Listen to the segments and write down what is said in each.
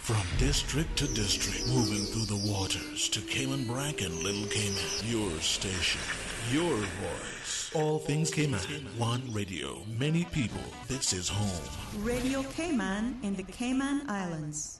From district to district, moving through the waters to Cayman Brac and Little Cayman. Your station, your voice. All things Cayman. One radio, many people. This is home. Radio Cayman in the Cayman Islands.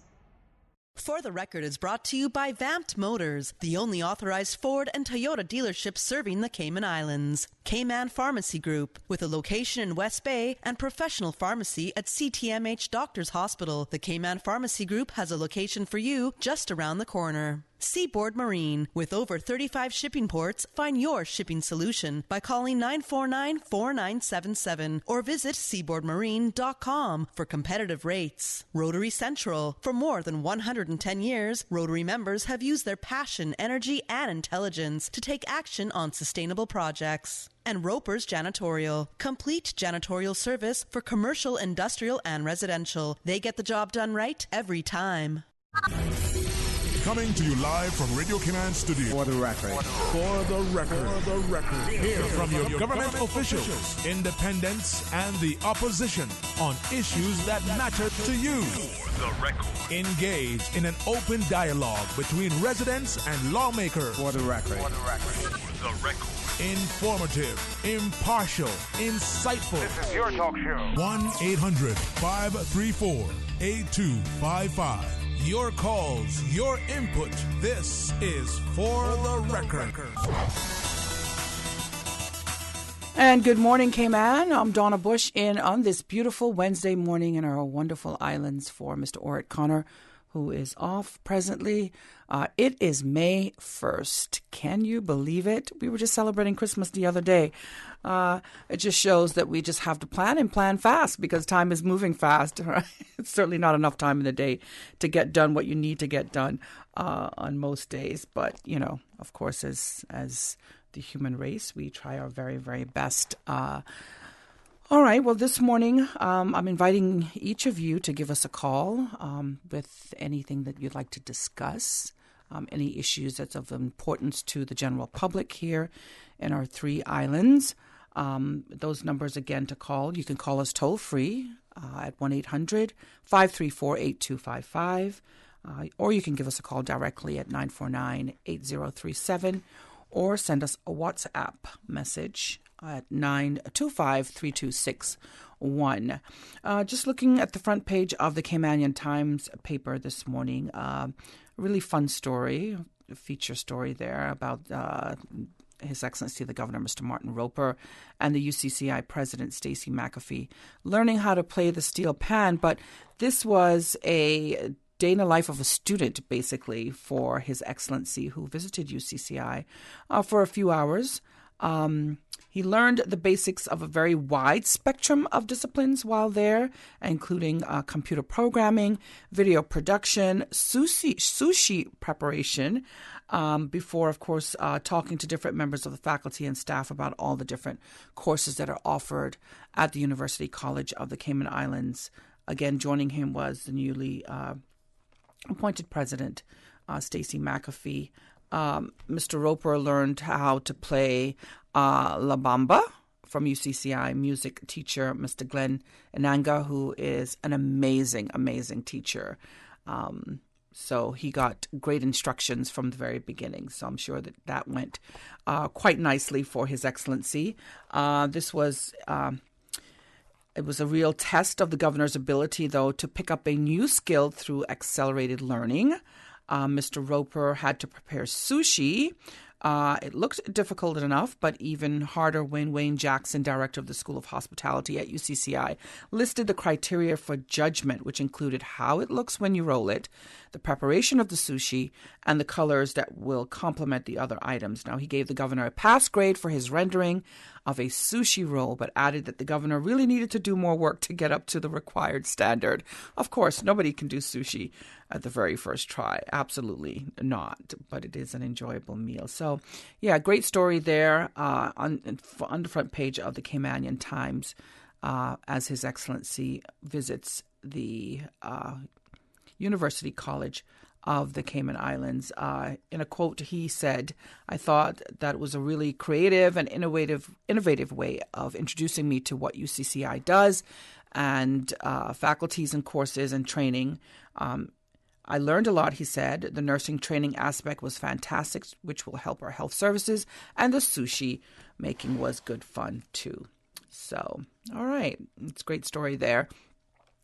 For the Record is brought to you by Vamped Motors, the only authorized Ford and Toyota dealership serving the Cayman Islands. Cayman Pharmacy Group, with a location in West Bay and professional pharmacy at CTMH Doctors Hospital. The Cayman Pharmacy Group has a location for you just around the corner. Seaboard Marine, with over 35 shipping ports, find your shipping solution by calling 949-4977 or visit seaboardmarine.com for competitive rates. Rotary Central, for more than 110 years, Rotary members have used their passion, energy, and intelligence to take action on sustainable projects. And Roper's Janitorial, complete janitorial service for commercial, industrial, and residential. They get the job done right every time. Coming to you live from Radio Cayman Studio. For the record. For the record. For the record. Hear from your government officials, independents, and the opposition on issues that matter to you. For the record. Engage in an open dialogue between residents and lawmakers. For the record. For the record. For the record. Informative, impartial, insightful. This is your talk show. 1-800-534-8255. Your calls, your input. This is For the Record. And good morning, Cayman. I'm Donna Bush in on this beautiful Wednesday morning in our wonderful islands for Mr. Orritt Connor, who is off presently. It is May 1st. Can you believe it? We were just celebrating Christmas the other day. It just shows that we just have to plan and plan fast because time is moving fast. Right? It's certainly not enough time in the day to get done what you need to get done on most days. But, you know, of course, as the human race, we try our very, very best. All right. Well, this morning, I'm inviting each of you to give us a call with anything that you'd like to discuss, any issues that's of importance to the general public here in our three islands. Those numbers, again, to call. You can call us toll-free at 1-800-534-8255, or you can give us a call directly at 949-8037, or send us a WhatsApp message at 925-3261. Just looking at the front page of the Caymanian Times paper this morning, a really fun story, a feature story there about His Excellency the Governor, Mr. Martin Roper, and the UCCI President, Stacey McAfee, learning how to play the steel pan. But this was a day in the life of a student, basically, for His Excellency, who visited UCCI for a few hours. He learned the basics of a very wide spectrum of disciplines while there, including computer programming, video production, sushi preparation, before, of course, talking to different members of the faculty and staff about all the different courses that are offered at the University College of the Cayman Islands. Again, joining him was the newly appointed president, Stacey McAfee. Mr. Roper learned how to play La Bamba from UCCI music teacher, Mr. Glenn Inanga, who is an amazing, amazing teacher. So he got great instructions from the very beginning. So I'm sure that went quite nicely for His Excellency. This was... It was a real test of the governor's ability, though, to pick up a new skill through accelerated learning. Mr. Roper had to prepare sushi. It looked difficult enough, but even harder when Wayne Jackson, director of the School of Hospitality at UCCI, listed the criteria for judgment, which included how it looks when you roll it, the preparation of the sushi, and the colors that will complement the other items. Now, he gave the governor a pass grade for his rendering of a sushi roll, but added that the governor really needed to do more work to get up to the required standard. Of course, nobody can do sushi at the very first try. Absolutely not. But it is an enjoyable meal. So, yeah, great story there on the front page of the Caymanian Times as His Excellency visits the University College of the Cayman Islands. In a quote, he said, "I thought that was a really creative and innovative way of introducing me to what UCCI does and faculties and courses and training. I learned a lot, he said. The nursing training aspect was fantastic, which will help our health services. And the sushi making was good fun, too. So, all right. It's a great story there.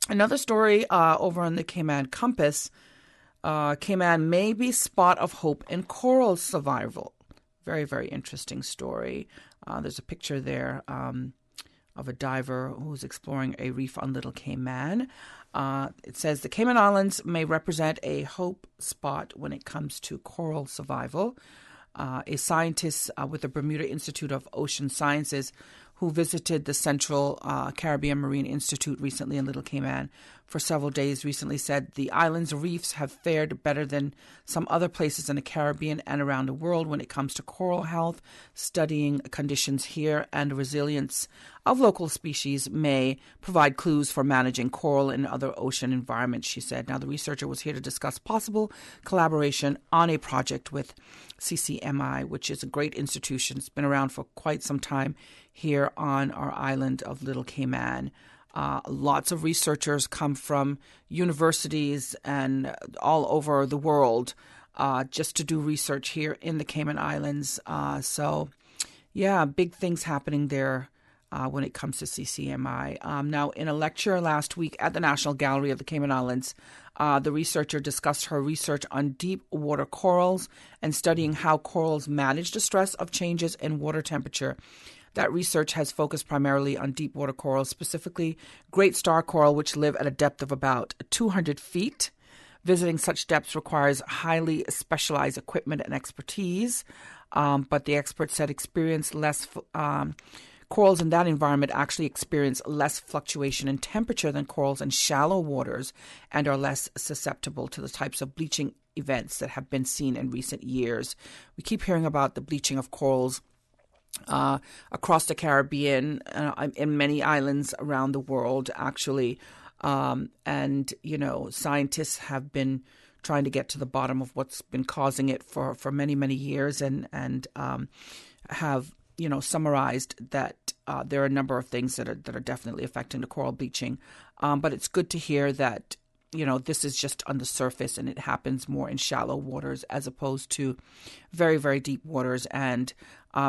Another story over on the Cayman Compass. Cayman maybe spot of hope in coral survival. Very, very interesting story. There's a picture there of a diver who's exploring a reef on Little Cayman. It says the Cayman Islands may represent a hope spot when it comes to coral survival. A scientist with the Bermuda Institute of Ocean Sciences who visited the Central Caribbean Marine Institute recently in Little Cayman for several days recently said the island's reefs have fared better than some other places in the Caribbean and around the world when it comes to coral health. Studying conditions here and the resilience of local species may provide clues for managing coral in other ocean environments, she said. Now, the researcher was here to discuss possible collaboration on a project with CCMI, which is a great institution. It's been around for quite some time here on our island of Little Cayman. Lots of researchers come from universities and all over the world just to do research here in the Cayman Islands. So, yeah, big things happening there when it comes to CCMI. Now, in a lecture last week at the National Gallery of the Cayman Islands, the researcher discussed her research on deep water corals and studying how corals manage the stress of changes in water temperature. That research has focused primarily on deep water corals, specifically great star coral, which live at a depth of about 200 feet. Visiting such depths requires highly specialized equipment and expertise, but the expert said corals in that environment actually experience less fluctuation in temperature than corals in shallow waters and are less susceptible to the types of bleaching events that have been seen in recent years. We keep hearing about the bleaching of corals across the Caribbean, in many islands around the world, actually. And, you know, scientists have been trying to get to the bottom of what's been causing it for many, many years and have, you know, summarized that there are a number of things that are definitely affecting the coral bleaching. But it's good to hear that, you know, this is just on the surface and it happens more in shallow waters as opposed to very, very deep waters. And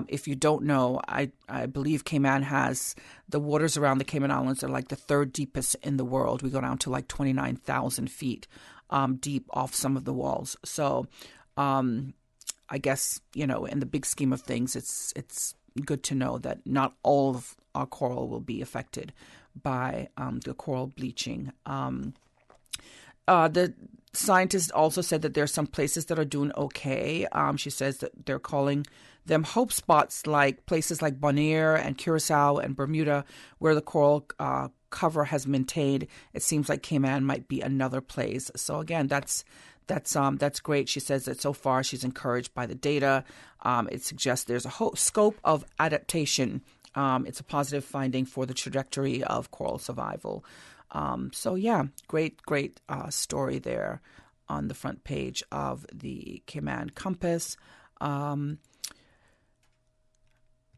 if you don't know, I believe Cayman has the waters around the Cayman Islands are like the third deepest in the world. We go down to like 29,000 feet deep off some of the walls. So I guess, you know, in the big scheme of things, it's good to know that not all of our coral will be affected by the coral bleaching. The scientist also said that there are some places that are doing okay. She says that they're calling them hope spots, like places like Bonaire and Curacao and Bermuda, where the coral cover has maintained. It seems like Cayman might be another place. So again, that's great. She says that so far she's encouraged by the data. It suggests there's a scope of adaptation. It's a positive finding for the trajectory of coral survival. So yeah, great story there on the front page of the Cayman Compass.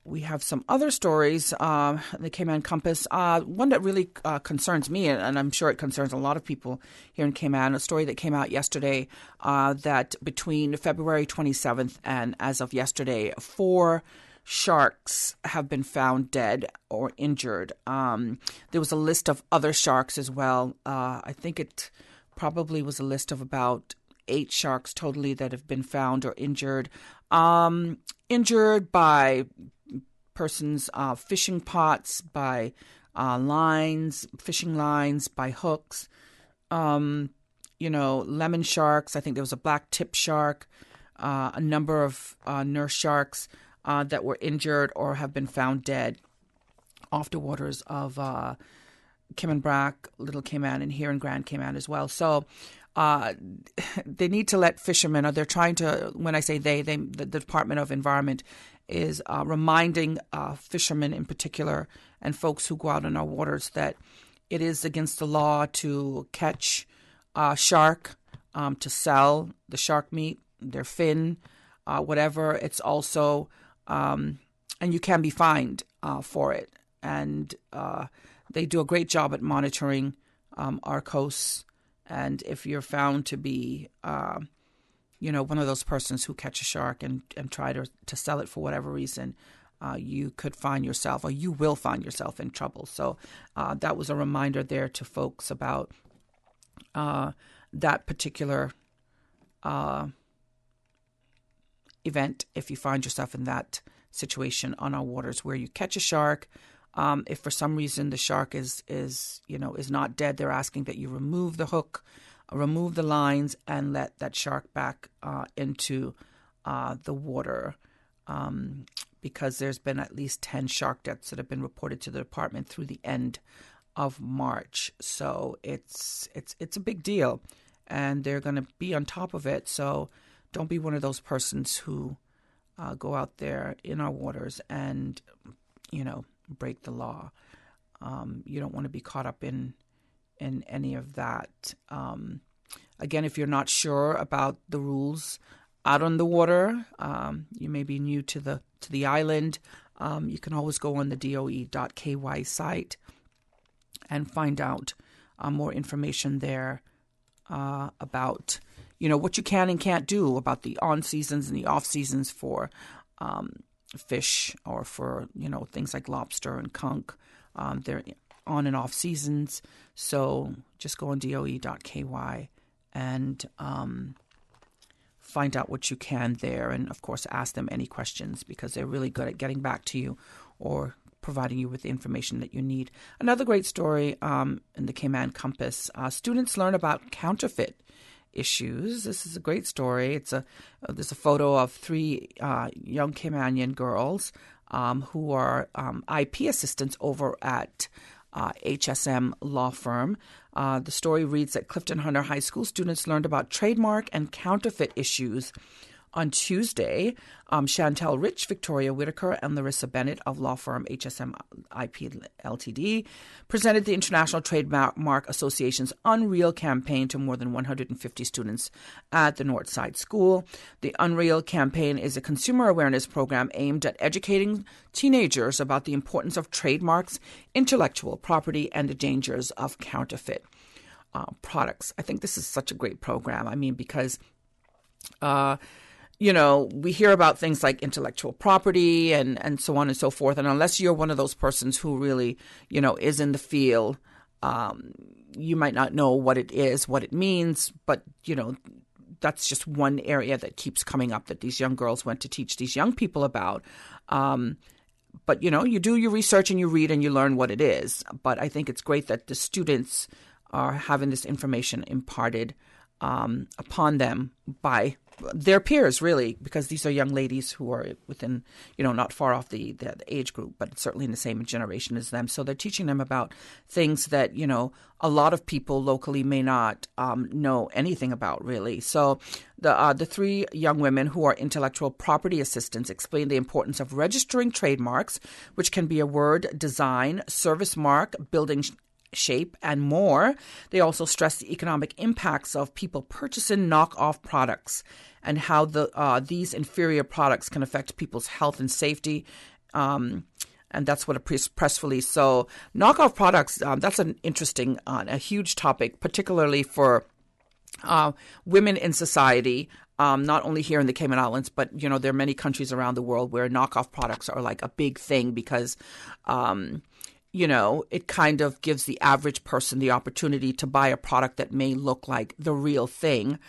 We have some other stories in the Cayman Compass. One that really concerns me, and I'm sure it concerns a lot of people here in Cayman, a story that came out yesterday that between February 27th and as of yesterday, 4 sharks have been found dead or injured. There was a list of other sharks as well. I think it probably was a list of about 8 sharks totally that have been found or injured. Injured by persons' fishing pots, by fishing lines, by hooks. Lemon sharks. I think there was a black tip shark, a number of nurse sharks that were injured or have been found dead off the waters of Cayman Brac, Little Cayman, and here in Grand Cayman as well. So they need to let fishermen, or they're trying to, when I say they the Department of Environment is reminding fishermen in particular and folks who go out in our waters that it is against the law to catch shark, to sell the shark meat, their fin, whatever. It's also, and you can be fined for it. And they do a great job at monitoring our coasts And if you're found to be, one of those persons who catch a shark and try to sell it for whatever reason, you could find yourself, or you will find yourself, in trouble. So that was a reminder there to folks about that particular event. If you find yourself in that situation on our waters where you catch a shark, if for some reason the shark is not dead, they're asking that you remove the hook, remove the lines, and let that shark back into the water, because there's been at least 10 shark deaths that have been reported to the department through the end of March. So it's a big deal, and they're going to be on top of it. So don't be one of those persons who go out there in our waters and, break the law. You don't want to be caught up in any of that. Again, if you're not sure about the rules out on the water, you may be new to the island, you can always go on the DOE.ky site and find out more information there about what you can and can't do about the on seasons and the off seasons for fish, or for things like lobster and conch. They're on and off seasons, so just go on DOE.ky and find out what you can there, and of course ask them any questions, because they're really good at getting back to you or providing you with the information that you need. Another great story in the Cayman Compass: students learn about counterfeit issues. This is a great story. There's a photo of 3 young Caymanian girls who are IP assistants over at HSM law firm. The story reads that Clifton Hunter High School students learned about trademark and counterfeit issues on Tuesday. Chantel Rich, Victoria Whitaker, and Larissa Bennett of law firm HSM IP Ltd. presented the International Trademark Association's Unreal campaign to more than 150 students at the Northside School. The Unreal campaign is a consumer awareness program aimed at educating teenagers about the importance of trademarks, intellectual property, and the dangers of counterfeit products. I think this is such a great program. I mean, because we hear about things like intellectual property and so on and so forth. And unless you're one of those persons who really, is in the field, you might not know what it is, what it means. But, that's just one area that keeps coming up that these young girls went to teach these young people about. But, you do your research and you read and you learn what it is. But I think it's great that the students are having this information imparted upon them by their peers, really, because these are young ladies who are within, not far off the age group, but certainly in the same generation as them. So they're teaching them about things that, a lot of people locally may not know anything about, really. So the 3 young women who are intellectual property assistants explain the importance of registering trademarks, which can be a word, design, service mark, building shape, and more. They also stress the economic impacts of people purchasing knockoff products and how these inferior products can affect people's health and safety. And that's what a press release. So knockoff products, that's an interesting, a huge topic, particularly for women in society. Not only here in the Cayman Islands, but, there are many countries around the world where knockoff products are like a big thing because it kind of gives the average person the opportunity to buy a product that may look like the real thing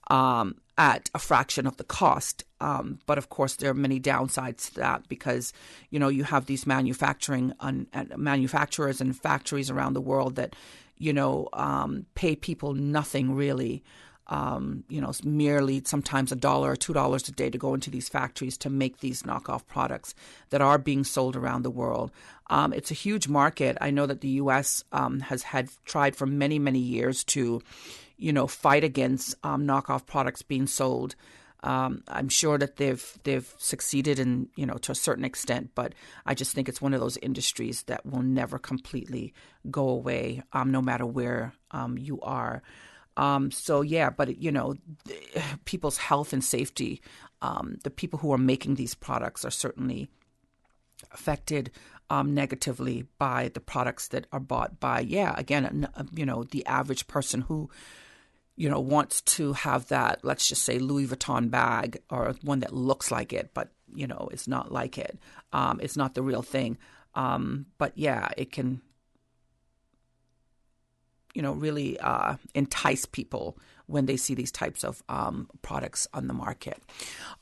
at a fraction of the cost. But of course, there are many downsides to that because, you have these manufacturers and factories around the world that, pay people nothing really. Merely sometimes $1 or $2 a day to go into these factories to make these knockoff products that are being sold around the world. It's a huge market. I know that the U.S. has tried for many, many years to, fight against knockoff products being sold. I'm sure that they've succeeded in, to a certain extent, but I just think it's one of those industries that will never completely go away, no matter where you are. People's health and safety, the people who are making these products are certainly affected negatively by the products that are bought by, the average person who, wants to have that, let's just say, Louis Vuitton bag, or one that looks like it, but, it's not like it. It's not the real thing. But yeah, it can, really entice people when they see these types of products on the market.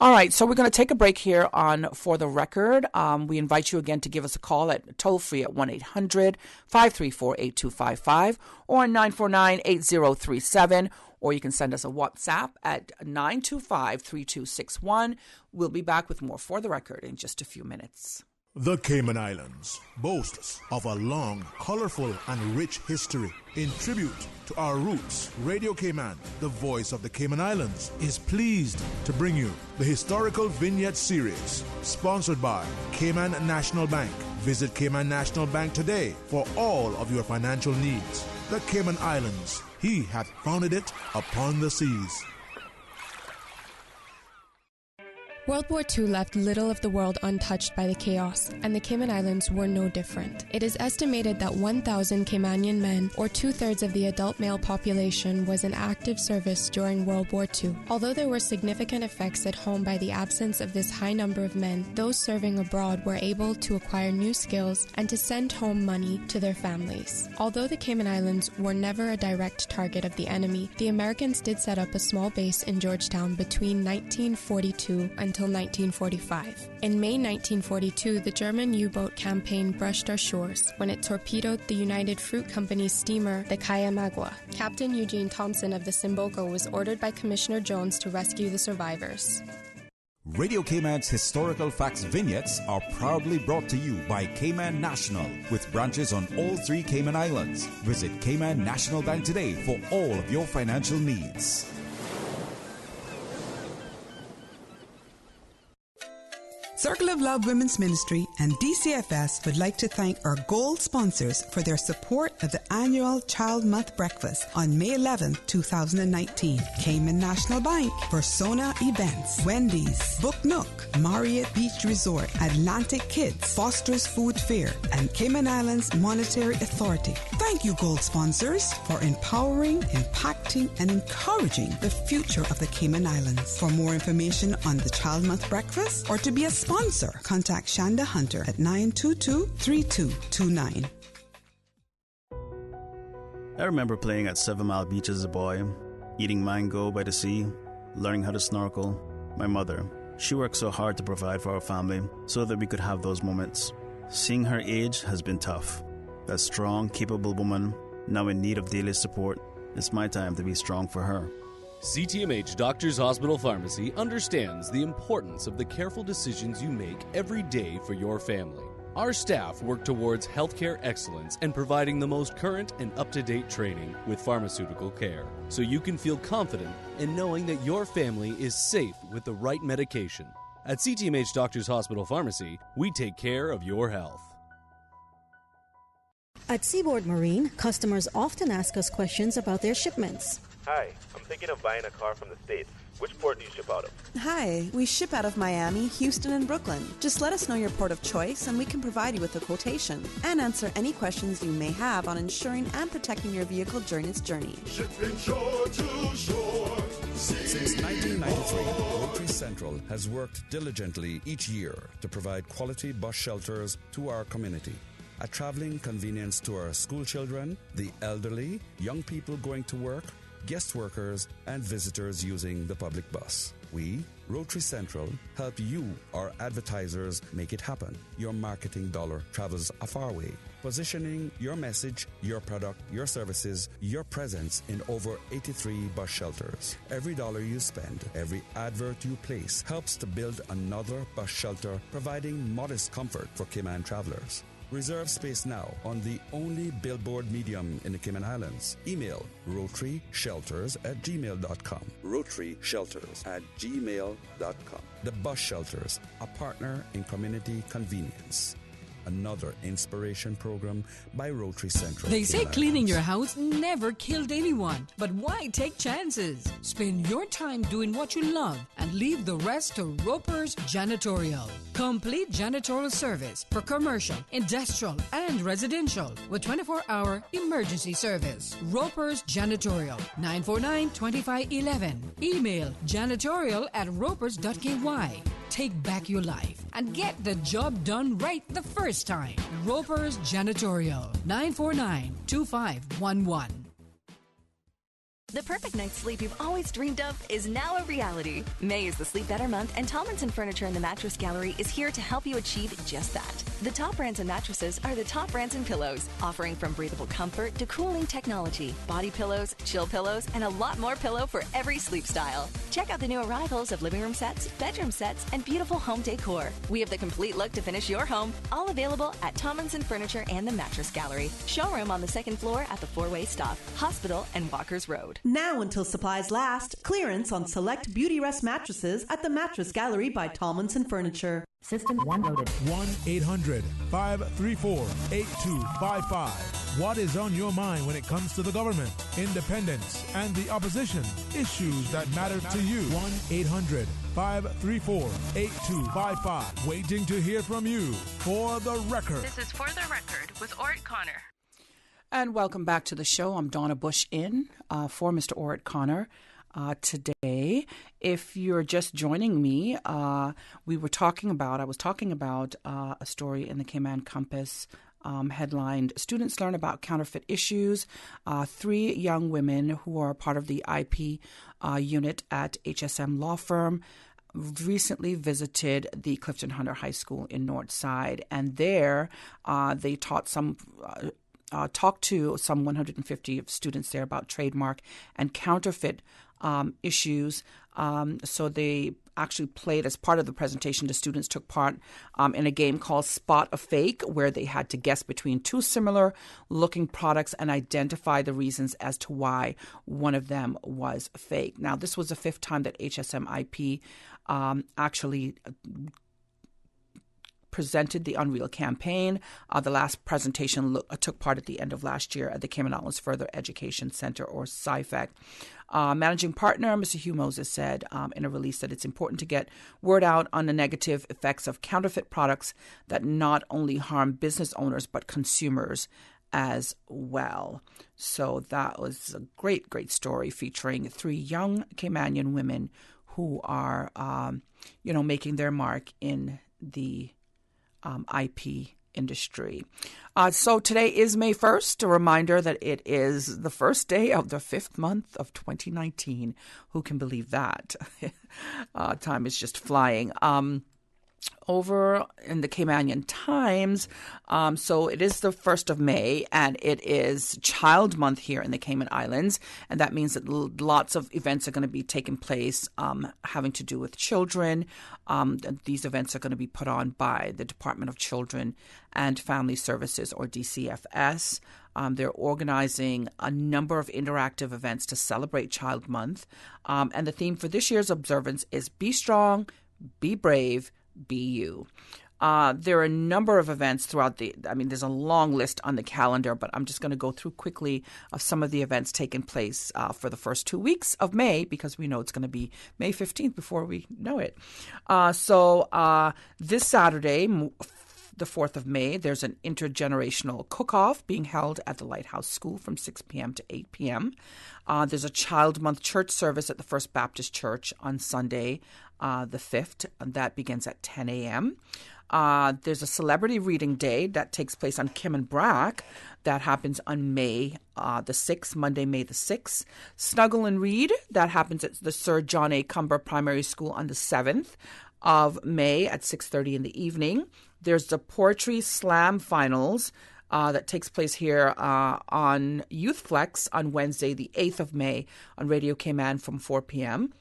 All right, so we're going to take a break here on For the Record. We invite you again to give us a call at toll-free at 1-800-534-8255 or 949-8037, or you can send us a WhatsApp at 925-3261. We'll be back with more For the Record in just a few minutes. The Cayman Islands boasts of a long, colorful, and rich history. In tribute to our roots, Radio Cayman, the voice of the Cayman Islands, is pleased to bring you the Historical Vignette Series, sponsored by Cayman National Bank. Visit Cayman National Bank today for all of your financial needs. The Cayman Islands, he hath founded it upon the seas. World War II left little of the world untouched by the chaos, and the Cayman Islands were no different. It is estimated that 1,000 Caymanian men, or 2/3 of the adult male population, was in active service during World War II. Although there were significant effects at home by the absence of this high number of men, those serving abroad were able to acquire new skills and to send home money to their families. Although the Cayman Islands were never a direct target of the enemy, the Americans did set up a small base in Georgetown between 1942 until 1945. In May 1942, the German U-boat campaign brushed our shores when it torpedoed the United Fruit Company's steamer, the Cayamagua. Captain Eugene Thompson of the Simboco was ordered by Commissioner Jones to rescue the survivors. Radio Cayman's Historical Facts Vignettes are proudly brought to you by Cayman National, with branches on all 3 Cayman Islands. Visit Cayman National Bank today for all of your financial needs. Circle of Love Women's Ministry and DCFS would like to thank our gold sponsors for their support of the annual Child Month Breakfast on May 11, 2019. Cayman National Bank, Persona Events, Wendy's, Book Nook, Marriott Beach Resort, Atlantic Kids, Foster's Food Fair, and Cayman Islands Monetary Authority. Thank you, gold sponsors, for empowering, impacting, and encouraging the future of the Cayman Islands. For more information on the Child Month Breakfast or to be a sponsor, contact Shanda Hunter at 922-3229. I remember playing at 7 Mile Beach as a boy, eating mango by the sea, learning how to snorkel. My mother, she worked so hard to provide for our family so that we could have those moments. Seeing her age has been tough. That strong, capable woman, now in need of daily support, it's my time to be strong for her. CTMH Doctors Hospital Pharmacy understands the importance of the careful decisions you make every day for your family. Our staff work towards healthcare excellence and providing the most current and up-to-date training with pharmaceutical care, so you can feel confident in knowing that your family is safe with the right medication. At CTMH Doctors Hospital Pharmacy, we take care of your health. At Seaboard Marine, customers often ask us questions about their shipments. Hi, I'm thinking of buying a car from the States. Which port do you ship out of? Hi, we ship out of Miami, Houston, and Brooklyn. Just let us know your port of choice and we can provide you with a quotation and answer any questions you may have on insuring and protecting your vehicle during its journey. Shipping shore to shore. Since 1993, Rotary Central has worked diligently each year to provide quality bus shelters to our community. A traveling convenience to our school children, the elderly, young people going to work, guest workers, and visitors using the public bus. We, Rotary Central, help you, our advertisers, make it happen. Your marketing dollar travels a far way. Positioning your message, your product, your services, your presence in over 83 bus shelters. Every dollar you spend, every advert you place helps to build another bus shelter, providing modest comfort for Cayman travelers. Reserve space now on the only billboard medium in the Cayman Islands. Email rotaryshelters@gmail.com. rotaryshelters@gmail.com. The Bus Shelters, a partner in community convenience. another inspiration program by Rotary Central. They say Cayman cleaning Islands. your house never killed anyone, but why take chances? Spend your time doing what you love and leave the rest to Roper's Janitorial. Complete janitorial service for commercial, industrial, and residential with 24-hour emergency service. Roper's Janitorial, 949-2511. Email janitorial@ropers.ky. Take back your life and get the job done right the first time. Roper's Janitorial, 949-2511. The perfect night's sleep you've always dreamed of is now a reality. May is the Sleep Better month, and Tomlinson Furniture in the Mattress Gallery is here to help you achieve just that. The top brands in mattresses are the top brands in pillows, offering from breathable comfort to cooling technology, body pillows, chill pillows, and a lot more pillow for every sleep style. Check out the new arrivals of living room sets, bedroom sets, and beautiful home decor. We have the complete look to finish your home, all available at Tomlinson Furniture and the Mattress Gallery. Showroom on the second floor at the four-way stop, Hospital and Walkers Road. Now until supplies last, clearance on select Beauty Rest mattresses at the Mattress Gallery by Tomlinson Furniture. System 1 loaded. 1-800-534-8255. What is on your mind when it comes to the government, independence, and the opposition? Issues that matter to you. 1-800-534-8255. Waiting to hear from you. For the Record. This is For the Record with Ort Connor. And welcome back to the show. I'm Donna Bush for Mr. Ort Connor. Today, if you're just joining me, I was talking about a story in the Cayman Compass headlined, Students Learn About Counterfeit Issues. 3 young women who are part of the IP unit at HSM Law Firm recently visited the Clifton Hunter High School in Northside, and there they talked to some 150 students there about trademark and counterfeit issues. So they actually played, as part of the presentation, the students took part in a game called Spot a Fake, where they had to guess between 2 similar looking products and identify the reasons as to why one of them was fake. Now, this was the 5th time that HSM IP actually presented the Unreal campaign. The last presentation took part at the end of last year at the Cayman Islands Further Education Center, or CIFEC. Managing partner, Mr. Hugh Moses, said in a release that it's important to get word out on the negative effects of counterfeit products that not only harm business owners but consumers as well. So that was a great, great story featuring 3 young Caymanian women who are, making their mark in the IP industry. So today is May 1st, a reminder that it is the first day of the 5th month of 2019. Who can believe that? Time is just flying. Over in the Caymanian Times, so it is the 1st of May, and it is Child Month here in the Cayman Islands, and that means that lots of events are going to be taking place having to do with children. These events are going to be put on by the Department of Children and Family Services, or DCFS. They're organizing a number of interactive events to celebrate Child Month, and the theme for this year's observance is Be Strong, Be Brave, Be You. There are a number of events throughout there's a long list on the calendar, but I'm just going to go through quickly of some of the events taking place for the first 2 weeks of May, because we know it's going to be May 15th before we know it. So this Saturday, the 4th of May, there's an intergenerational cook-off being held at the Lighthouse School from 6 p.m. to 8 p.m. There's a Child Month church service at the First Baptist Church on Sunday, the 5th, and that begins at 10 a.m. There's a celebrity reading day that takes place on Kim and Brack. That happens on May the 6th, Monday, May the 6th. Snuggle and Read, that happens at the Sir John A. Cumber Primary School on the 7th of May at 6:30 in the evening. There's the Poetry Slam Finals that takes place here on Youth Flex on Wednesday, the 8th of May on Radio Cayman from 4 p.m.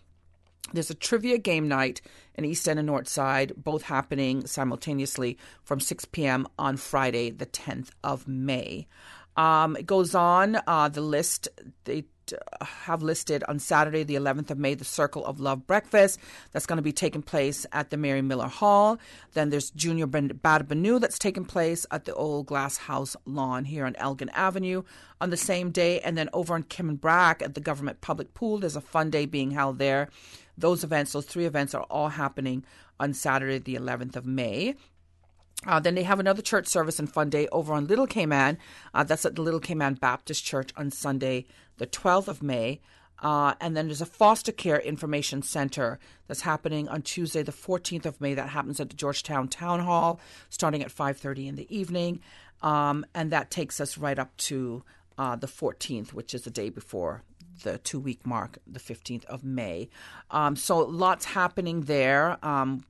There's a trivia game night in East End and Northside, both happening simultaneously from 6 p.m. on Friday, the 10th of May. It goes on, the list, they have listed on Saturday, the 11th of May, the Circle of Love breakfast that's going to be taking place at the Mary Miller Hall. Then there's Junior Bada Banu that's taking place at the Old Glass House lawn here on Elgin Avenue on the same day. And then over in Kimmenbrack at the Government Public Pool, there's a fun day being held there. Those 3 events are all happening on Saturday, the 11th of May. Then they have another church service and fun day over on Little Cayman. That's at the Little Cayman Baptist Church on Sunday, the 12th of May. And then there's a foster care information center that's happening on Tuesday, the 14th of May. That happens at the Georgetown Town Hall, starting at 5:30 in the evening. And that takes us right up to the 14th, which is the day before the 2-week mark, the 15th of May. So lots happening there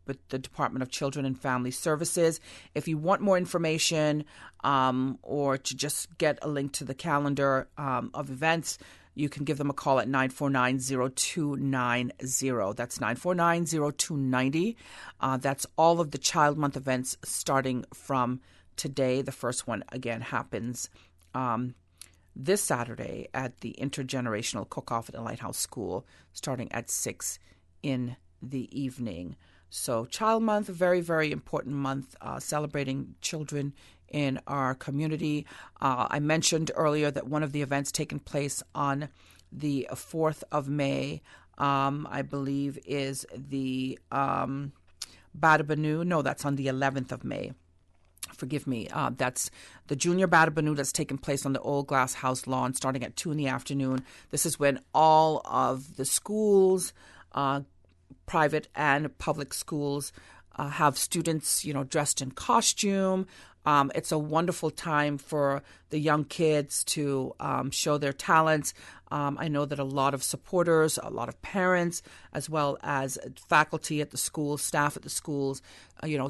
with the Department of Children and Family Services. If you want more information or to just get a link to the calendar of events, you can give them a call at 949-0290. That's 949-0290. That's all of the Child Month events starting from today. The first one, again, happens this Saturday at the Intergenerational Cook-Off at the Lighthouse School, starting at 6 in the evening. So Child Month, a very, very important month, celebrating children in our community. I mentioned earlier that one of the events taking place on the 4th of May, I believe, is the Bada Banu. No, that's on the 11th of May. Forgive me. That's the Junior Bada Banu that's taking place on the Old Glass House lawn starting at 2 in the afternoon. This is when all of the schools, private and public schools, have students, dressed in costume. It's a wonderful time for the young kids to show their talents. I know that a lot of supporters, a lot of parents, as well as faculty at the schools, staff at the schools,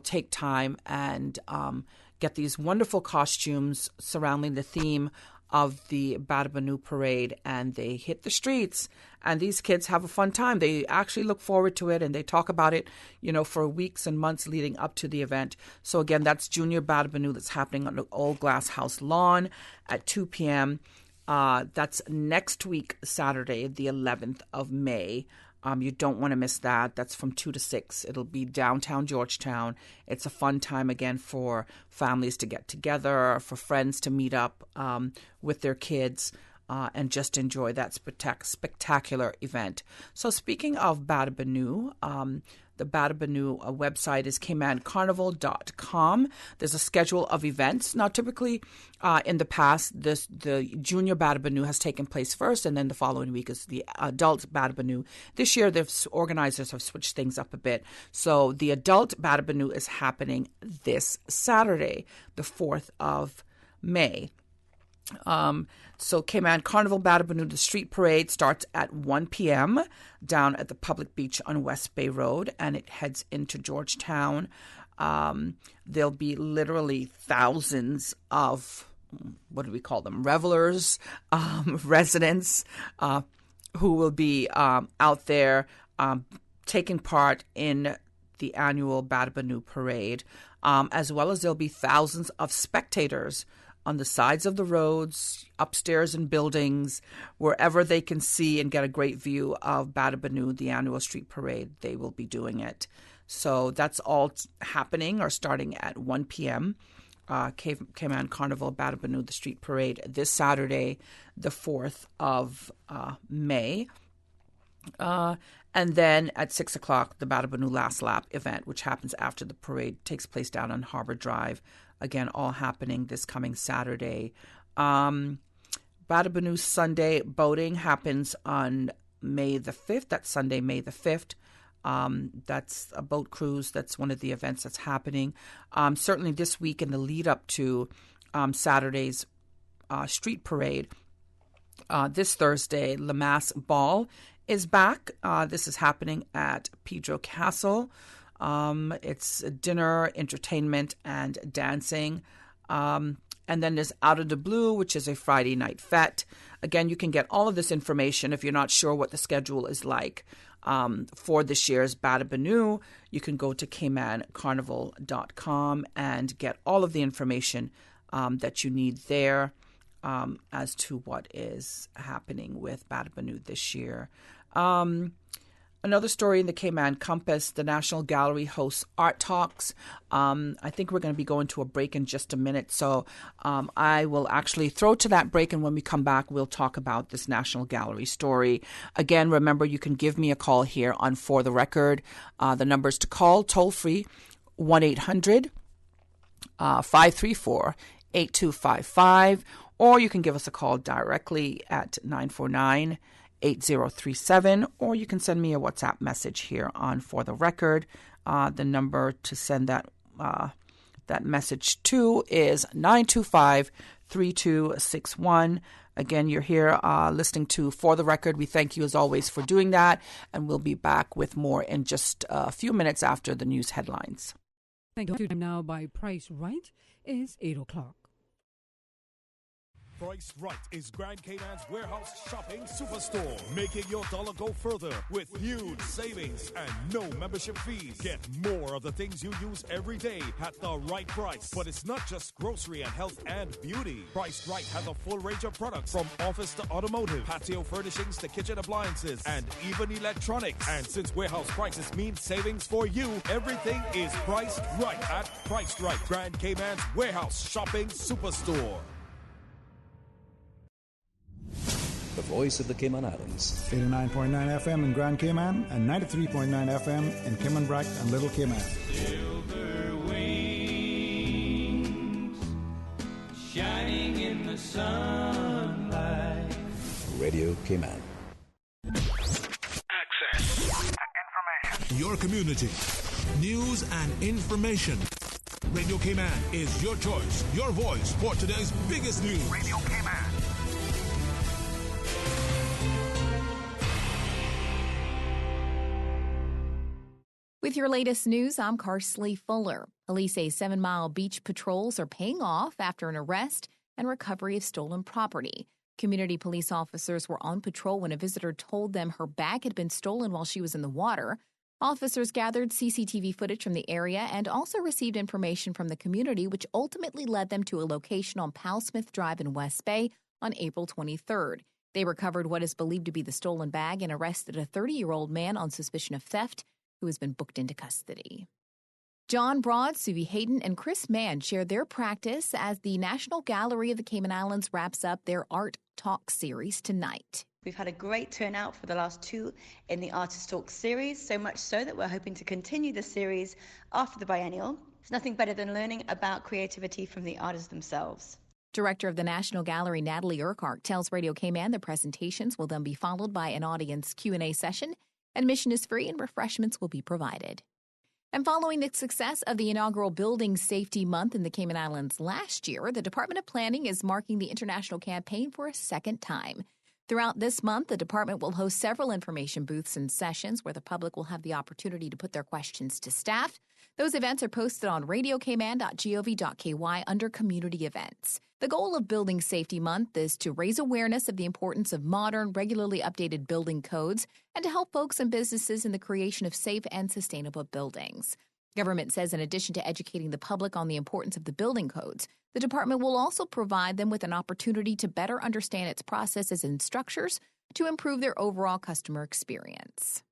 take time and get these wonderful costumes surrounding the theme of the Bada Banu parade, and they hit the streets, and these kids have a fun time. They actually look forward to it, and they talk about it, for weeks and months leading up to the event. So again, that's Junior Bada Banu that's happening on the Old Glass House lawn at 2 p.m. That's next week, Saturday, the 11th of May. You don't want to miss that. That's from 2 to 6. It'll be downtown Georgetown. It's a fun time, again, for families to get together, for friends to meet up with their kids and just enjoy that spectacular event. So speaking of Bada Banu, the Bada Banu website is caymancarnival.com. There's a schedule of events. Now, typically in the past, the Junior Bada Banu has taken place first, and then the following week is the Adult Bada Banu. This year, the organizers have switched things up a bit. So the Adult Bada Banu is happening this Saturday, the 4th of May. So Cayman Carnival Bada Banu, the street parade starts at 1 p.m. down at the public beach on West Bay Road, and it heads into Georgetown. There'll be literally thousands of, what do we call them, revelers, residents who will be out there taking part in the annual Bada Banu parade, as well as there'll be thousands of spectators on the sides of the roads, upstairs in buildings, wherever they can see and get a great view of Bada Banu, the annual street parade. They will be doing it. So that's all happening or starting at 1 p.m. Cayman Carnival Bada Banu, the street parade, this Saturday, the 4th of May. And then at 6 o'clock, the Bada Banu Last Lap event, which happens after the parade, takes place down on Harbor Drive. Again, all happening this coming Saturday. Bada Banu Sunday boating happens on May the 5th. That's Sunday, May the 5th. That's a boat cruise. That's one of the events that's happening. Certainly this week in the lead up to Saturday's street parade, this Thursday, La Masse Ball is back. This is happening at Pedro Castle. It's dinner, entertainment, and dancing. And then there's Out of the Blue, which is a Friday night fete. Again, you can get all of this information if you're not sure what the schedule is like for this year's Bada Banu. You can go to caymancarnival.com and get all of the information that you need there. as to what is happening with Bad Banud this year. Another story in the Cayman Compass, the National Gallery hosts Art Talks. I think we're going to be going to a break in just a minute, so I will actually throw to that break, and when we come back, we'll talk about this National Gallery story. Again, remember, you can give me a call here on For the Record. The numbers to call, toll-free, 1-800-534-8255, or you can give us a call directly at 949-8037, or you can send me a WhatsApp message here on For the Record. The number to send that message to is 925-3261. Again, you're here listening to For the Record. We thank you as always for doing that, and we'll be back with more in just a few minutes after the news headlines. Thank you. Now by Price Right is 8 o'clock. Price Right is Grand Cayman's warehouse shopping superstore, making your dollar go further with huge savings and no membership fees. Get more of the things you use every day at the right price. But it's not just grocery and health and beauty. Price Right has a full range of products from office to automotive, patio furnishings to kitchen appliances, and even electronics. And since warehouse prices mean savings for you, everything is priced right at Price Right, Grand Cayman's warehouse shopping superstore. The voice of the Cayman Islands. 89.9 FM in Grand Cayman and 93.9 FM in Cayman Brac and Little Cayman. Silver wings shining in the sunlight. Radio Cayman. Access. Information. Your community. News and information. Radio Cayman is your choice, your voice for today's biggest news. Radio Cayman. With your latest news, I'm Carsley Fuller. Police say 7 Mile beach patrols are paying off after an arrest and recovery of stolen property. Community police officers were on patrol when a visitor told them her bag had been stolen while she was in the water. Officers gathered CCTV footage from the area and also received information from the community, which ultimately led them to a location on Powell Smith Drive in West Bay on April 23rd. They recovered what is believed to be the stolen bag and arrested a 30-year-old man on suspicion of theft, who has been booked into custody. John Broad, Suvi Hayden, and Chris Mann share their practice as the National Gallery of the Cayman Islands wraps up their Art Talk series tonight. We've had a great turnout for the last 2 in the Artist Talk series, so much so that we're hoping to continue the series after the biennial. There's nothing better than learning about creativity from the artists themselves. Director of the National Gallery, Natalie Urquhart, tells Radio Cayman the presentations will then be followed by an audience Q&A session. Admission is free and refreshments will be provided. And following the success of the inaugural Building Safety Month in the Cayman Islands last year, the Department of Planning is marking the international campaign for a second time. Throughout this month, the department will host several information booths and sessions where the public will have the opportunity to put their questions to staff. Those events are posted on radiocayman.gov.ky under Community Events. The goal of Building Safety Month is to raise awareness of the importance of modern, regularly updated building codes and to help folks and businesses in the creation of safe and sustainable buildings. Government says in addition to educating the public on the importance of the building codes, the department will also provide them with an opportunity to better understand its processes and structures to improve their overall customer experience.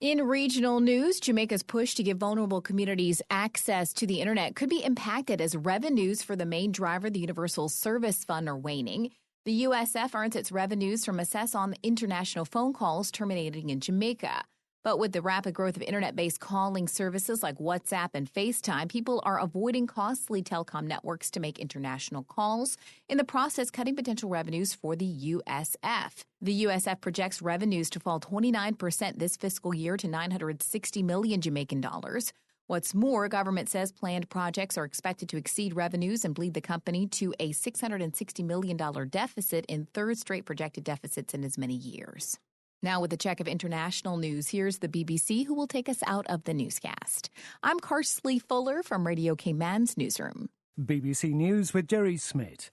In regional news, Jamaica's push to give vulnerable communities access to the internet could be impacted as revenues for the main driver, the Universal Service Fund, are waning. The USF earns its revenues from assess on international phone calls terminating in Jamaica. But with the rapid growth of internet-based calling services like WhatsApp and FaceTime, people are avoiding costly telecom networks to make international calls, in the process cutting potential revenues for the USF. The USF projects revenues to fall 29% this fiscal year to $960 million Jamaican dollars. What's more, government says planned projects are expected to exceed revenues and bleed the company to a $660 million deficit in third straight projected deficits in as many years. Now with a check of international news, here's the BBC, who will take us out of the newscast. I'm Carsley Fuller from Radio Cayman's newsroom. BBC News with Jerry Smith.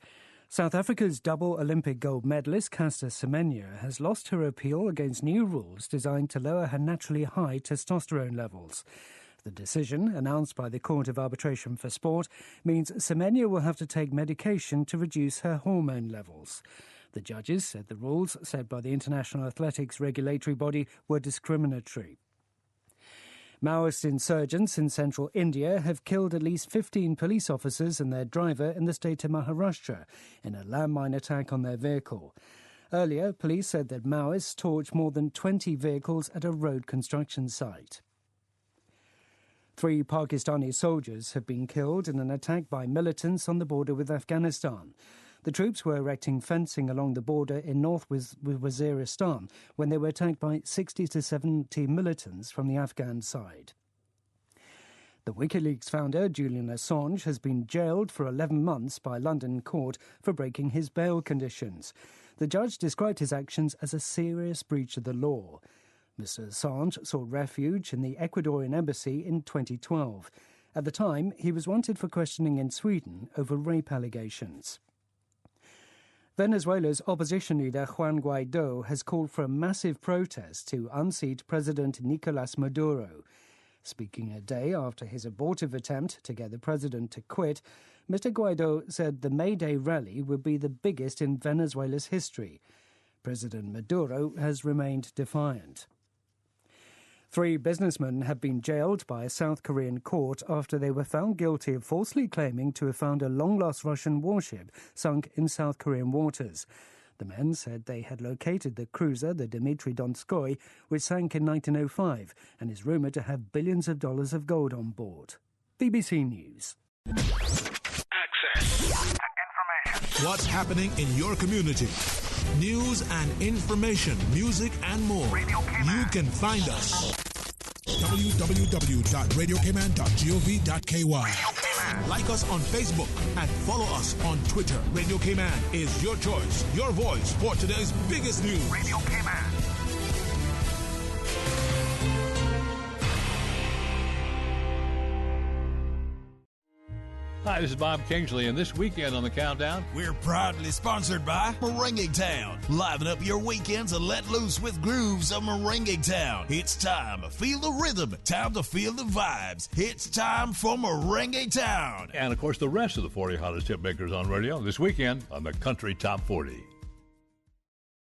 South Africa's double Olympic gold medalist Caster Semenya has lost her appeal against new rules designed to lower her naturally high testosterone levels. The decision, announced by the Court of Arbitration for Sport, means Semenya will have to take medication to reduce her hormone levels. The judges said the rules set by the International Athletics Regulatory Body were discriminatory. Maoist insurgents in central India have killed at least 15 police officers and their driver in the state of Maharashtra in a landmine attack on their vehicle. Earlier, police said that Maoists torched more than 20 vehicles at a road construction site. 3 Pakistani soldiers have been killed in an attack by militants on the border with Afghanistan. The troops were erecting fencing along the border in north Waziristan when they were attacked by 60 to 70 militants from the Afghan side. The WikiLeaks founder, Julian Assange, has been jailed for 11 months by a London court for breaking his bail conditions. The judge described his actions as a serious breach of the law. Mr. Assange sought refuge in the Ecuadorian embassy in 2012. At the time, he was wanted for questioning in Sweden over rape allegations. Venezuela's opposition leader Juan Guaido has called for a massive protest to unseat President Nicolás Maduro. Speaking a day after his abortive attempt to get the president to quit, Mr. Guaido said the May Day rally would be the biggest in Venezuela's history. President Maduro has remained defiant. 3 businessmen have been jailed by a South Korean court after they were found guilty of falsely claiming to have found a long-lost Russian warship sunk in South Korean waters. The men said they had located the cruiser, the Dmitry Donskoy, which sank in 1905 and is rumoured to have billions of dollars of gold on board. BBC News. Access to information. What's happening in your community? News and information, music and more. You can find us. www.radiocayman.gov.ky. Like us on Facebook and follow us on Twitter. Radio Cayman is your choice, your voice for today's biggest news. Radio Cayman. Hi, this is Bob Kingsley, and this weekend on the Countdown, we're proudly sponsored by Merengue Town. Liven up your weekends and let loose with grooves of Merengue Town. It's time to feel the rhythm, time to feel the vibes. It's time for Merengue Town. And, of course, the rest of the 40 hottest hit makers on radio this weekend on the Country Top 40.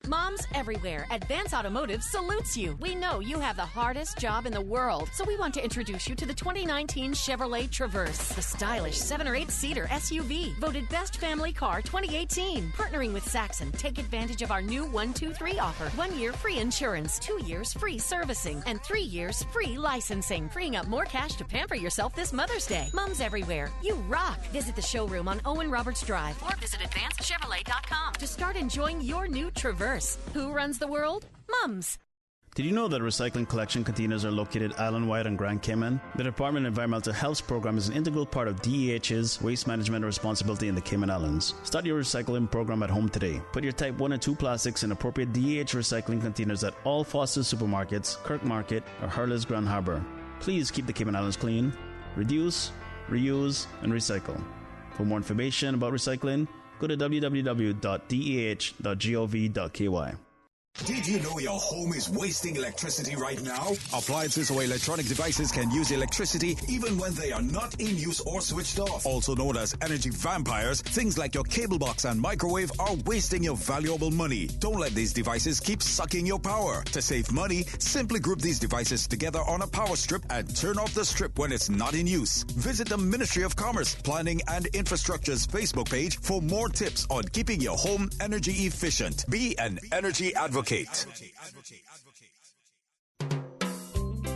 Moms everywhere, Advance Automotive salutes you. We know you have the hardest job in the world, so we want to introduce you to the 2019 Chevrolet Traverse, the stylish 7 or 8-seater SUV, voted Best Family Car 2018. Partnering with Saxon, take advantage of our new 1-2-3 offer. 1 year free insurance, 2 years free servicing, and 3 years free licensing, freeing up more cash to pamper yourself this Mother's Day. Moms everywhere, you rock. Visit the showroom on Owen Roberts Drive or visit AdvancedChevrolet.com to start enjoying your new Traverse. Who runs the world? Mums. Did you know that recycling collection containers are located island-wide on Grand Cayman? The Department of Environmental Health's program is an integral part of DEH's waste management responsibility in the Cayman Islands. Start your recycling program at home today. Put your Type 1 and 2 plastics in appropriate DEH recycling containers at all Foster's supermarkets, Kirk Market, or Hurley's Grand Harbor. Please keep the Cayman Islands clean. Reduce, reuse, and recycle. For more information about recycling, go to www.deh.gov.ky. Did you know your home is wasting electricity right now? Appliances or electronic devices can use electricity even when they are not in use or switched off. Also known as energy vampires, things like your cable box and microwave are wasting your valuable money. Don't let these devices keep sucking your power. To save money, simply group these devices together on a power strip and turn off the strip when it's not in use. Visit the Ministry of Commerce, Planning and Infrastructure's Facebook page for more tips on keeping your home energy efficient. Be an energy advocate.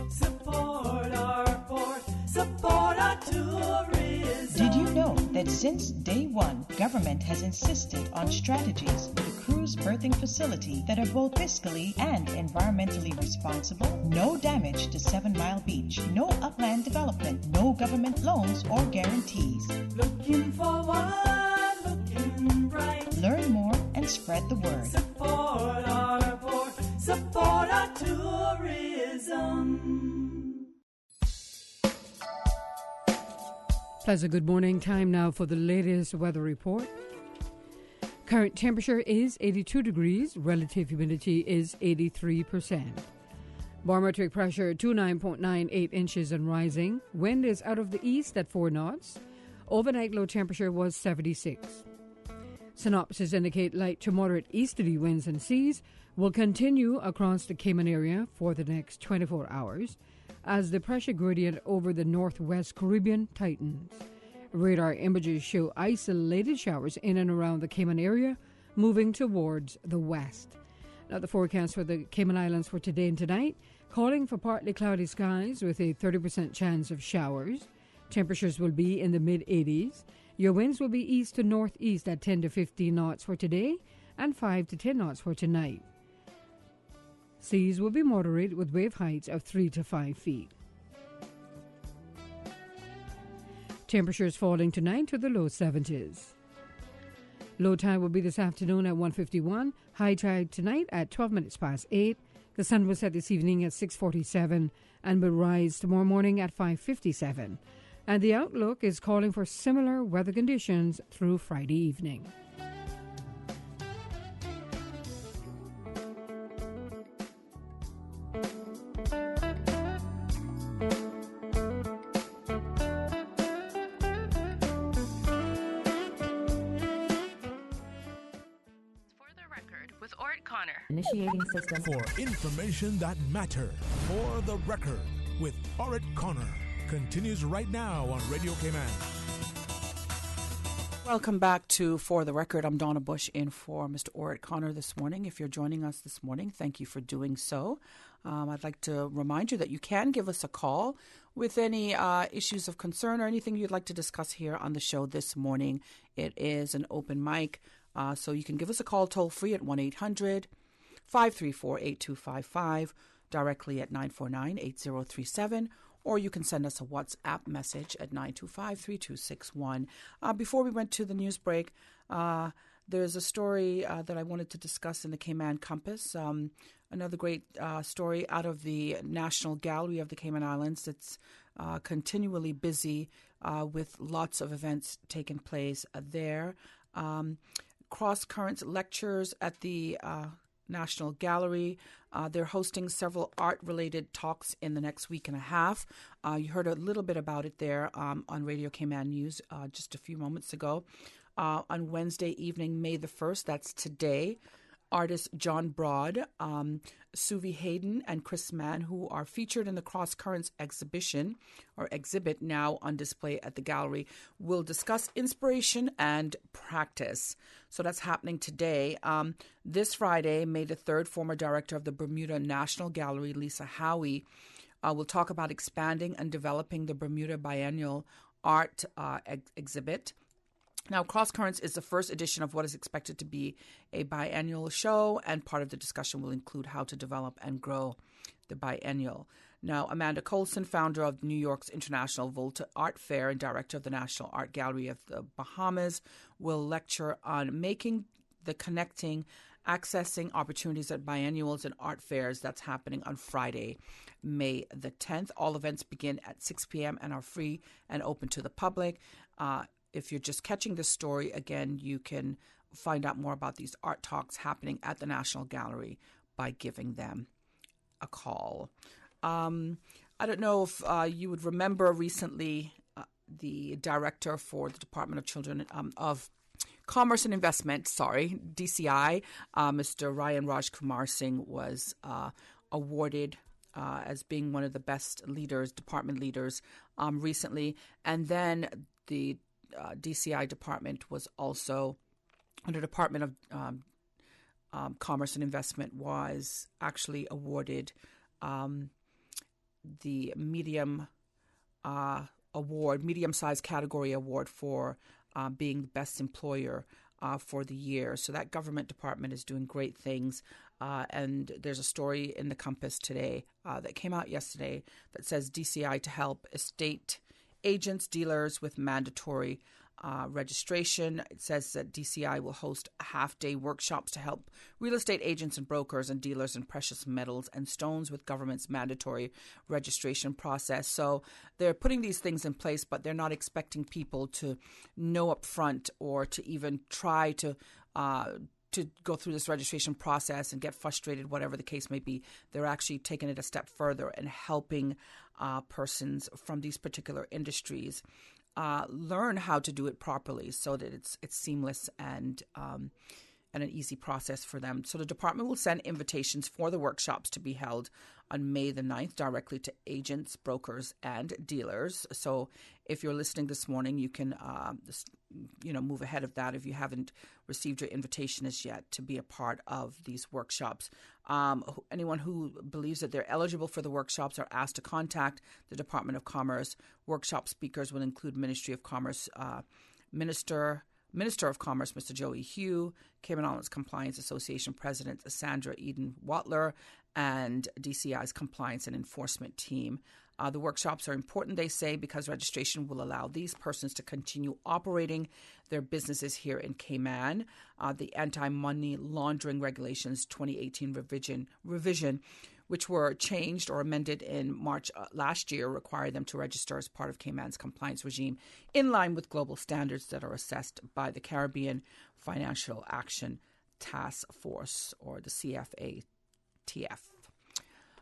Support our port, support our tourism. Did you know that since day one, government has insisted on strategies for the cruise berthing facility that are both fiscally and environmentally responsible? No damage to 7 Mile Beach, no upland development, no government loans or guarantees. Looking forward, looking bright. Learn more and spread the word. Support our port, support our tourism. Pleasant good morning. Time now for the latest weather report. Current temperature is 82 degrees. Relative humidity is 83%. Barometric pressure 29.98 inches and rising. Wind is out of the east at 4 knots. Overnight low temperature was 76. Synopsis indicate light to moderate easterly winds and seas will continue across the Cayman area for the next 24 hours as the pressure gradient over the northwest Caribbean tightens. Radar images show isolated showers in and around the Cayman area moving towards the west. Now the forecast for the Cayman Islands for today and tonight, calling for partly cloudy skies with a 30% chance of showers. Temperatures will be in the mid-80s. Your winds will be east to northeast at 10 to 15 knots for today and 5 to 10 knots for tonight. Seas will be moderate with wave heights of 3 to 5 feet. Temperatures falling tonight to the low 70s. Low tide will be this afternoon at 1:51. High tide tonight at 12 minutes past 8. The sun will set this evening at 6:47 and will rise tomorrow morning at 5:57. And the outlook is calling for similar weather conditions through Friday evening. Initiating system. For information that matters. For the record with Orit Connor. Continues right now on Radio Cayman. Welcome back to For the Record. I'm Donna Bush in for Mr. Orit Connor this morning. If you're joining us this morning, thank you for doing so. I'd like to remind you that you can give us a call with any issues of concern or anything you'd like to discuss here on the show this morning. It is an open mic, so you can give us a call toll free at 1-800-534-8255, directly at 949-8037. Or you can send us a WhatsApp message at 925-3261. Before we went to the news break, there's a story that I wanted to discuss in the Cayman Compass. Another great story out of the National Gallery of the Cayman Islands. It's continually busy with lots of events taking place there. Cross Currents lectures at the National Gallery. They're hosting several art-related talks in the next week and a half. You heard a little bit about it there on Radio Cayman News just a few moments ago. On Wednesday evening, May the 1st, that's today, artists John Broad, Suvi Hayden, and Chris Mann, who are featured in the Cross Currents exhibit now on display at the gallery, will discuss inspiration and practice. So that's happening today. This Friday, May the 3rd, former director of the Bermuda National Gallery, Lisa Howie, will talk about expanding and developing the Bermuda Biennial Art exhibit. Now, Cross Currents is the first edition of what is expected to be a biennial show, and part of the discussion will include how to develop and grow the biennial. Now, Amanda Colson, founder of New York's International Volta Art Fair and director of the National Art Gallery of the Bahamas, will lecture on making the connecting, accessing opportunities at biennials and art fairs. That's happening on Friday, May the 10th. All events begin at 6 p.m. and are free and open to the public. If you're just catching this story, again, you can find out more about these art talks happening at the National Gallery by giving them a call. I don't know if you would remember recently the director for the Department of Children of Commerce and Investment, DCI, Mr. Ryan Rajkumar Singh was awarded as being one of the best leaders, department leaders, recently. And then the DCI department was also, under Department of Commerce and Investment, was actually awarded the medium-sized category award for being the best employer for the year. So that government department is doing great things. And there's a story in the Compass today that came out yesterday that says DCI to help estate agents, dealers with mandatory registration. It says that DCI will host half-day workshops to help real estate agents and brokers and dealers in precious metals and stones with government's mandatory registration process. So they're putting these things in place, but they're not expecting people to know up front or to even try to to go through this registration process and get frustrated, whatever the case may be. They're actually taking it a step further and helping persons from these particular industries learn how to do it properly so that it's seamless and an easy process for them. So the department will send invitations for the workshops to be held on May the 9th directly to agents, brokers, and dealers. So if you're listening this morning, you can move ahead of that if you haven't received your invitation as yet to be a part of these workshops. Anyone who believes that they're eligible for the workshops are asked to contact the Department of Commerce. Workshop speakers will include Ministry of Commerce Minister of Commerce, Mr. Joey Hugh, Cayman Islands Compliance Association President Sandra Eden Watler, and DCI's Compliance and Enforcement Team. The workshops are important, they say, because registration will allow these persons to continue operating their businesses here in Cayman. The Anti-Money Laundering Regulations 2018 revision, which were changed or amended in March last year, require them to register as part of Cayman's compliance regime in line with global standards that are assessed by the Caribbean Financial Action Task Force, or the CFATF.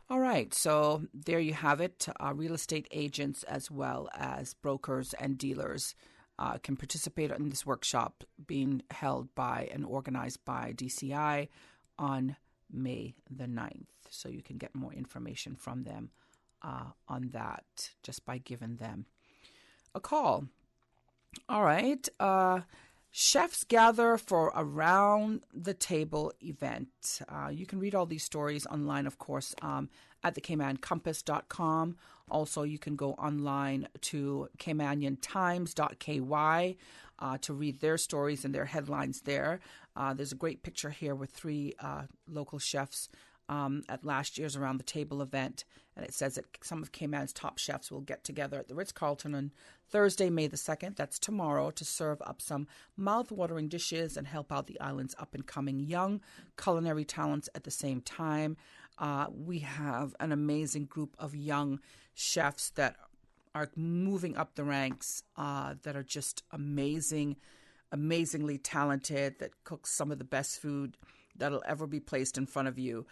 All right, so there you have it. Real estate agents as well as brokers and dealers can participate in this workshop being held by and organized by DCI on May the 9th. So you can get more information from them on that just by giving them a call. All right. Chefs gather for a round-the-table event. You can read all these stories online, of course, at the CaymanCompass.com. Also, you can go online to CaymanianTimes.ky to read their stories and their headlines there. There's a great picture here with 3 local chefs at last year's Around the Table event, and it says that some of Cayman's top chefs will get together at the Ritz-Carlton on Thursday, May the 2nd, that's tomorrow, to serve up some mouth-watering dishes and help out the island's up-and-coming young culinary talents at the same time. We have an amazing group of young chefs that are moving up the ranks, that are just amazingly talented, that cook some of the best food that'll ever be placed in front of you.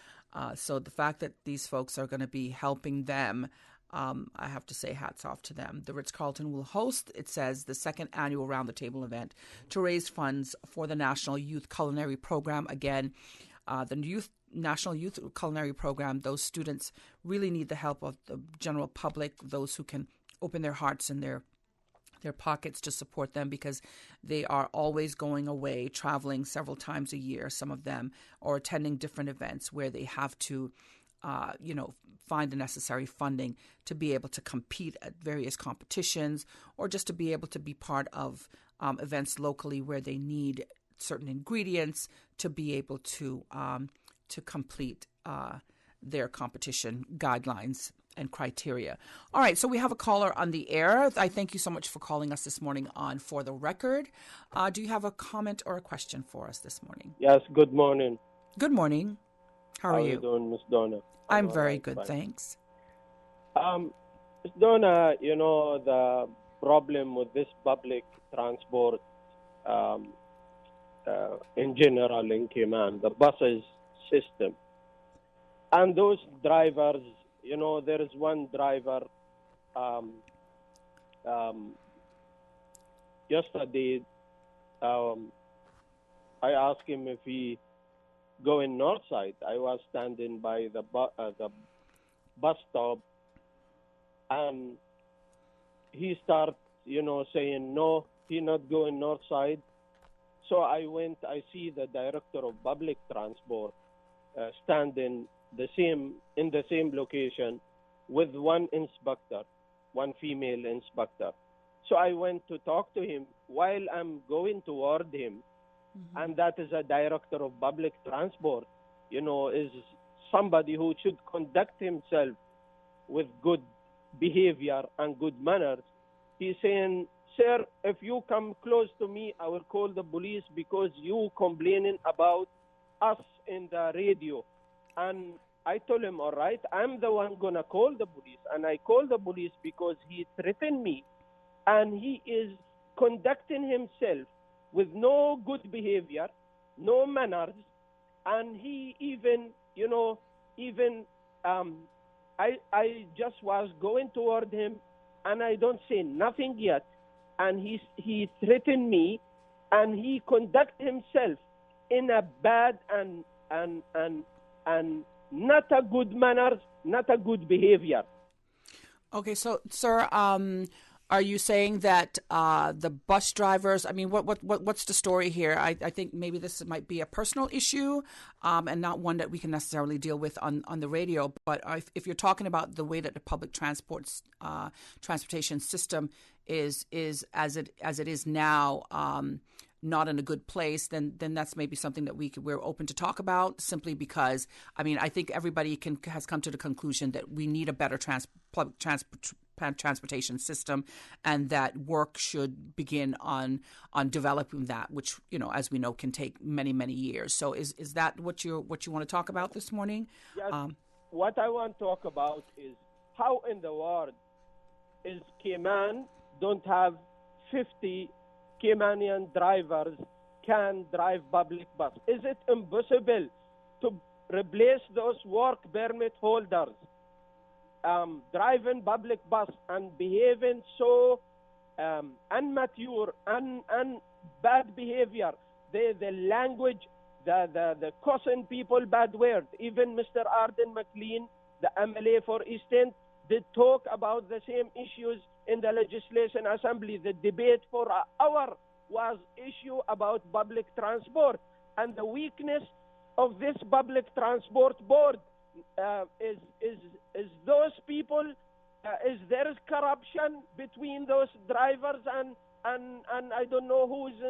So the fact that these folks are going to be helping them, I have to say hats off to them. The Ritz-Carlton will host, it says, the second annual Round the Table event to raise funds for the National Youth Culinary Program. Again, the National Youth Culinary Program, those students really need the help of the general public, those who can open their hearts and their pockets to support them, because they are always going away, traveling several times a year, some of them, or attending different events where they have to, find the necessary funding to be able to compete at various competitions, or just to be able to be part of events locally where they need certain ingredients to be able to complete their competition guidelines and criteria. All right, so we have a caller on the air. I thank you so much for calling us this morning on For the Record. Do you have a comment or a question for us this morning? Yes, good morning. Good morning. How are you doing, Miss Donna? I'm very good, fine. Thanks. Miss Donna, the problem with this public transport in general in Cayman, the buses system, and those drivers, there is one driver yesterday, I asked him if he going north side. I was standing by the bus stop, and he started, saying no, he not going north side. So I see the director of public transport standing in the same location with one female inspector. So I went to talk to him while I'm going toward him, and that is a director of public transport, is somebody who should conduct himself with good behavior and good manners. He's saying, sir, if you come close to me, I will call the police because you complaining about us in the radio. And I told him, all right, I'm the one going to call the police. And I called the police because he threatened me. And he is conducting himself with no good behavior. no manners, and he even, I just was going toward him, and I don't say nothing yet, and he threatened me, and he conduct himself in a bad and not a good manners, not a good behavior. Okay, so sir, are you saying that the bus drivers? I mean, what's the story here? I think maybe this might be a personal issue, and not one that we can necessarily deal with on the radio. But if you're talking about the way that the public transportation system is as it is now, not in a good place, then that's maybe something that we're open to talk about. Simply because, I mean, I think everybody has come to the conclusion that we need a better public transportation system, and that work should begin on developing that, which, as we know, can take many years. So is that what you want to talk about this morning? Yes. What I want to talk about is how in the world is Cayman don't have 50 Caymanian drivers can drive public bus. Is it impossible to replace those work permit holders driving public bus and behaving so immature and bad behavior? The language, the causing people bad word. Even Mr. Arden McLean, the MLA for East End, did talk about the same issues in the Legislation Assembly. The debate for an hour was issue about public transport and the weakness of this public transport board. Is those people? Is there corruption between those drivers and I don't know who's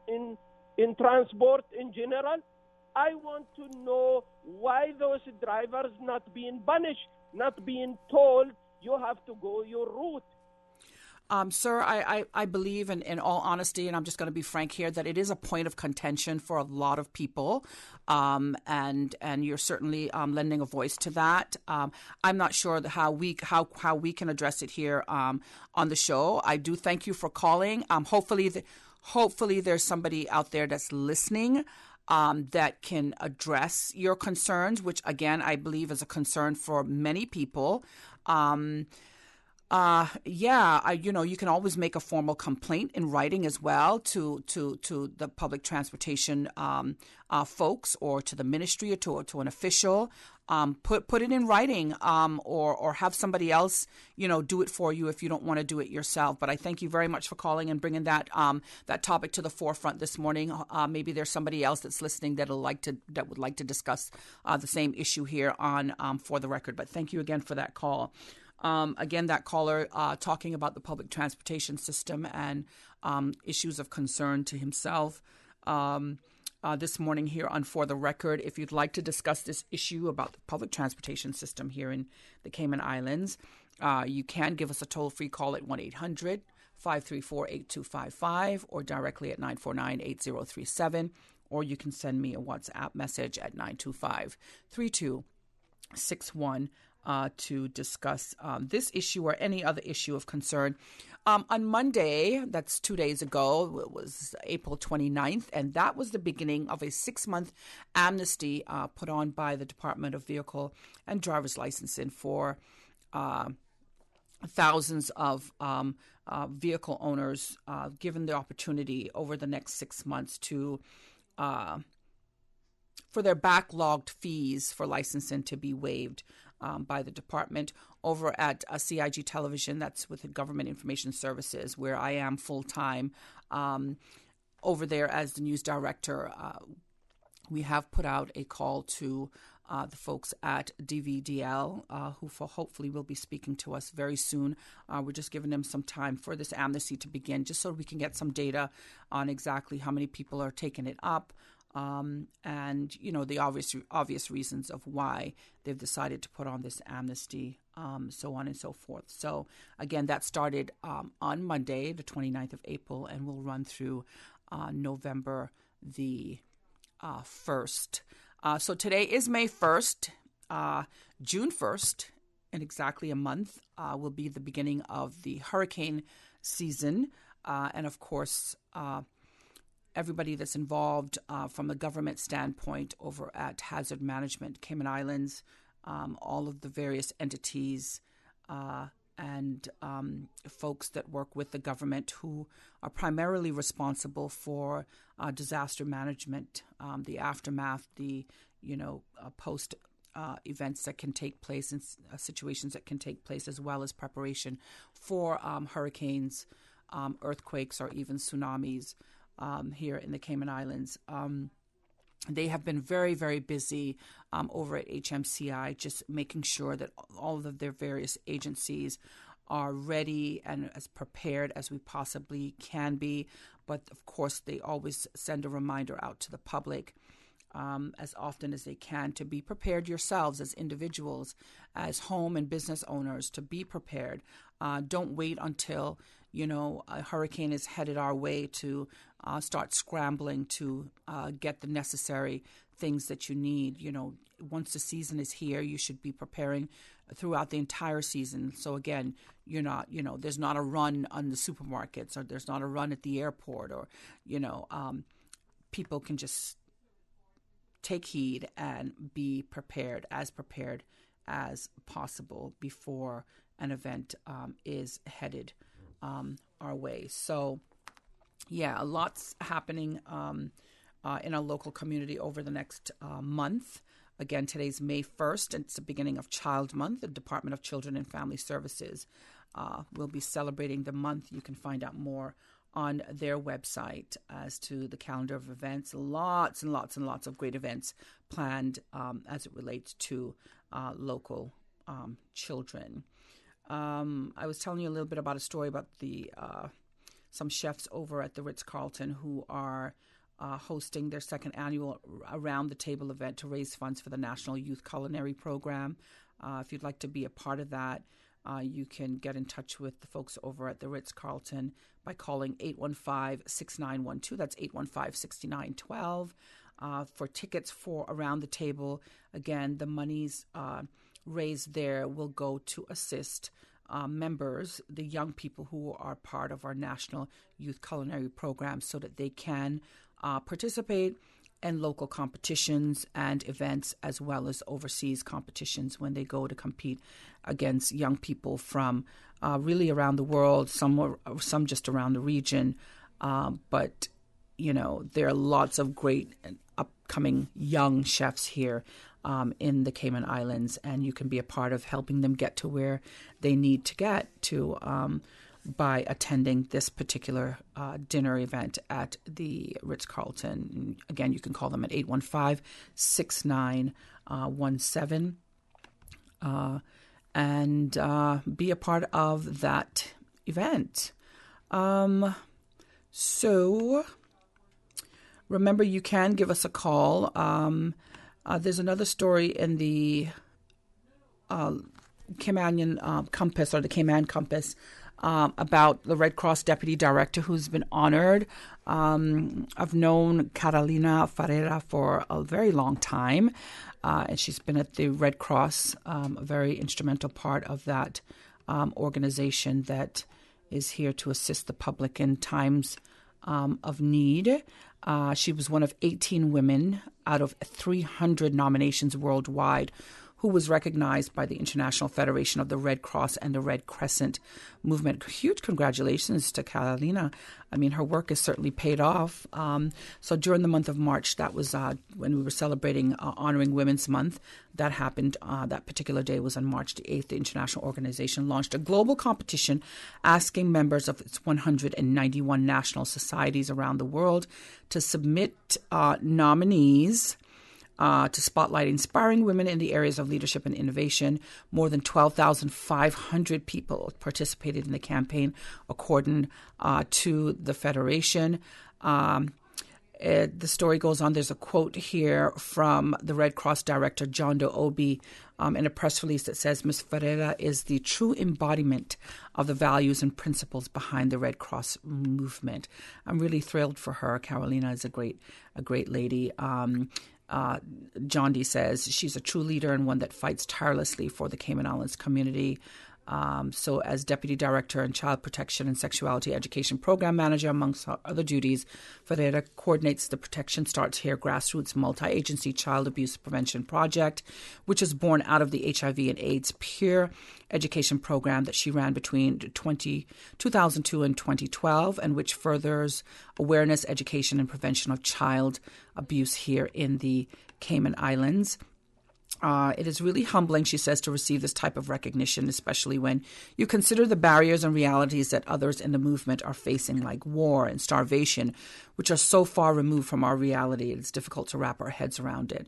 in transport in general? I want to know why those drivers not being punished, not being told you have to go your route. Sir, I believe, in all honesty, and I'm just going to be frank here, that it is a point of contention for a lot of people, and you're certainly lending a voice to that. I'm not sure how we can address it here on the show. I do thank you for calling. Hopefully there's somebody out there that's listening that can address your concerns, which again I believe is a concern for many people. You can always make a formal complaint in writing as well to the public transportation folks, or to the ministry, or to an official. Put it in writing, or have somebody else, do it for you if you don't want to do it yourself. But I thank you very much for calling and bringing that topic to the forefront this morning. Maybe there's somebody else that's listening that would like to discuss the same issue here on For the Record. But thank you again for that call. Again, that caller talking about the public transportation system and issues of concern to himself this morning here on For the Record. If you'd like to discuss this issue about the public transportation system here in the Cayman Islands, you can give us a toll-free call at 1-800-534-8255 or directly at 949-8037, or you can send me a WhatsApp message at 925-3261 to discuss this issue or any other issue of concern. On Monday, that's 2 days ago, it was April 29th, and that was the beginning of a 6-month amnesty put on by the Department of Vehicle and Driver's Licensing for thousands of vehicle owners given the opportunity over the next 6 months to for their backlogged fees for licensing to be waived by the department. Over at CIG Television, that's with the Government Information Services, where I am full-time over there as the news director. We have put out a call to the folks at DVDL, who hopefully will be speaking to us very soon. We're just giving them some time for this amnesty to begin, just so we can get some data on exactly how many people are taking it up. And, the obvious reasons of why they've decided to put on this amnesty, so on and so forth. So, again, that started on Monday, the 29th of April, and will run through November the 1st. So today is May 1st. June 1st, in exactly a month, will be the beginning of the hurricane season. And, of course, everybody that's involved from the government standpoint over at Hazard Management Cayman Islands, all of the various entities and folks that work with the government who are primarily responsible for disaster management, the aftermath, the post events that can take place and situations that can take place, as well as preparation for hurricanes, earthquakes, or even tsunamis here in the Cayman Islands. They have been very, very busy over at HMCI, just making sure that all of their various agencies are ready and as prepared as we possibly can be. But, of course, they always send a reminder out to the public as often as they can to be prepared yourselves as individuals, as home and business owners, to be prepared. Don't wait until, a hurricane is headed our way to start scrambling to get the necessary things that you need. Once the season is here, you should be preparing throughout the entire season. So again, you're not, there's not a run on the supermarkets, or there's not a run at the airport, or, people can just take heed and be prepared as possible before an event is headed our way. So, yeah, lots happening in our local community over the next month. Again, today's May 1st, and it's the beginning of Child Month. The Department of Children and Family Services will be celebrating the month. You can find out more on their website as to the calendar of events. Lots and lots and lots of great events planned as it relates to local children. I was telling you a little bit about a story about some chefs over at the Ritz-Carlton who are hosting their second annual Around the Table event to raise funds for the National Youth Culinary Program. If you'd like to be a part of that, you can get in touch with the folks over at the Ritz-Carlton by calling 815-6912. That's 815-6912. For tickets for Around the Table, again, the monies raised there will go to assist members, the young people who are part of our National Youth Culinary Program, so that they can participate in local competitions and events, as well as overseas competitions when they go to compete against young people from really around the world, some just around the region. But, there are lots of great upcoming young chefs here in the Cayman Islands, and you can be a part of helping them get to where they need to get to by attending this particular dinner event at the Ritz-Carlton. Again, you can call them at 815-6917 and be a part of that event. So remember, you can give us a call. There's another story in the Caymanian Compass, or the Cayman Compass, about the Red Cross Deputy Director who's been honored. I've known Carolina Ferreira for a very long time, and she's been at the Red Cross, a very instrumental part of that organization that is here to assist the public in times of need. She was one of 18 women out of 300 nominations worldwide who was recognized by the International Federation of the Red Cross and the Red Crescent movement. Huge congratulations to Carolina. I mean, her work has certainly paid off. So during the month of March, that was when we were celebrating Honoring Women's Month. That happened. That particular day was on March the 8th. The international organization launched a global competition asking members of its 191 national societies around the world to submit nominees to spotlight inspiring women in the areas of leadership and innovation. More than 12,500 people participated in the campaign, according to the Federation. The story goes on. There's a quote here from the Red Cross director, John Doe Obi, in a press release that says, Ms. Ferreira is the true embodiment of the values and principles behind the Red Cross movement. I'm really thrilled for her. Carolina is a great lady. John D. says she's a true leader and one that fights tirelessly for the Cayman Islands community. So as Deputy Director and Child Protection and Sexuality Education Program Manager, amongst other duties, Ferreira coordinates the Protection Starts Here grassroots multi-agency child abuse prevention project, which is born out of the HIV and AIDS peer education program that she ran between 2002 and 2012, and which furthers awareness, education, and prevention of child abuse here in the Cayman Islands. It is really humbling, she says, to receive this type of recognition, especially when you consider the barriers and realities that others in the movement are facing, like war and starvation, which are so far removed from our reality. It's difficult to wrap our heads around it.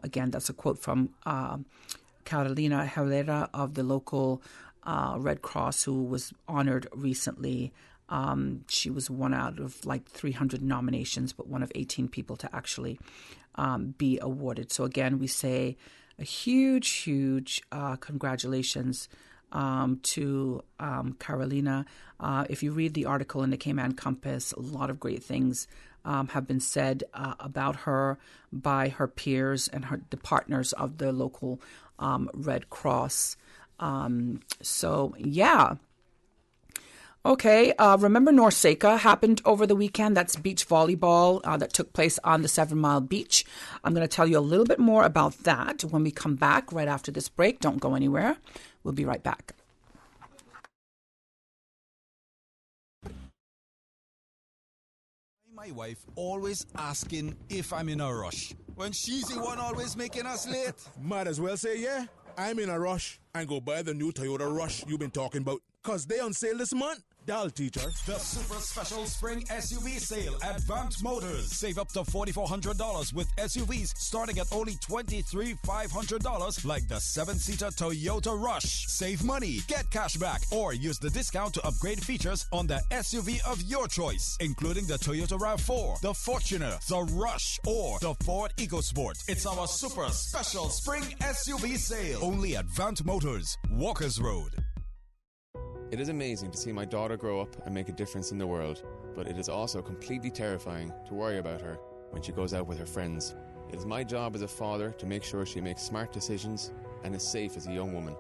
Again, that's a quote from Carolina Herrera of the local Red Cross, who was honored recently. She was one out of like 300 nominations, but one of 18 people to actually be awarded. So again, we say a huge congratulations to Carolina. If you read the article in the Cayman Compass, a lot of great things have been said about her by her peers and the partners of the local Red Cross. So, yeah. Okay, remember Norseca happened over the weekend. That's beach volleyball that took place on the 7 Mile Beach. I'm going to tell you a little bit more about that when we come back right after this break. Don't go anywhere. We'll be right back. My wife always asking if I'm in a rush, when she's the one always making us late. Might as well say, yeah, I'm in a rush, and go buy the new Toyota Rush you've been talking about, because they on sale this month. Dial, teacher. The super special spring SUV sale at Vant Motors. Save up to $4,400 with SUVs starting at only $23,500, like the 7-seater Toyota Rush. Save money, get cash back, or use the discount to upgrade features on the SUV of your choice, including the Toyota RAV4, the Fortuner, the Rush, or the Ford EcoSport. It's our super special spring SUV sale, only at Vant Motors, Walkers Road. It is amazing to see my daughter grow up and make a difference in the world, but it is also completely terrifying to worry about her when she goes out with her friends. It is my job as a father to make sure she makes smart decisions and is safe as a young woman.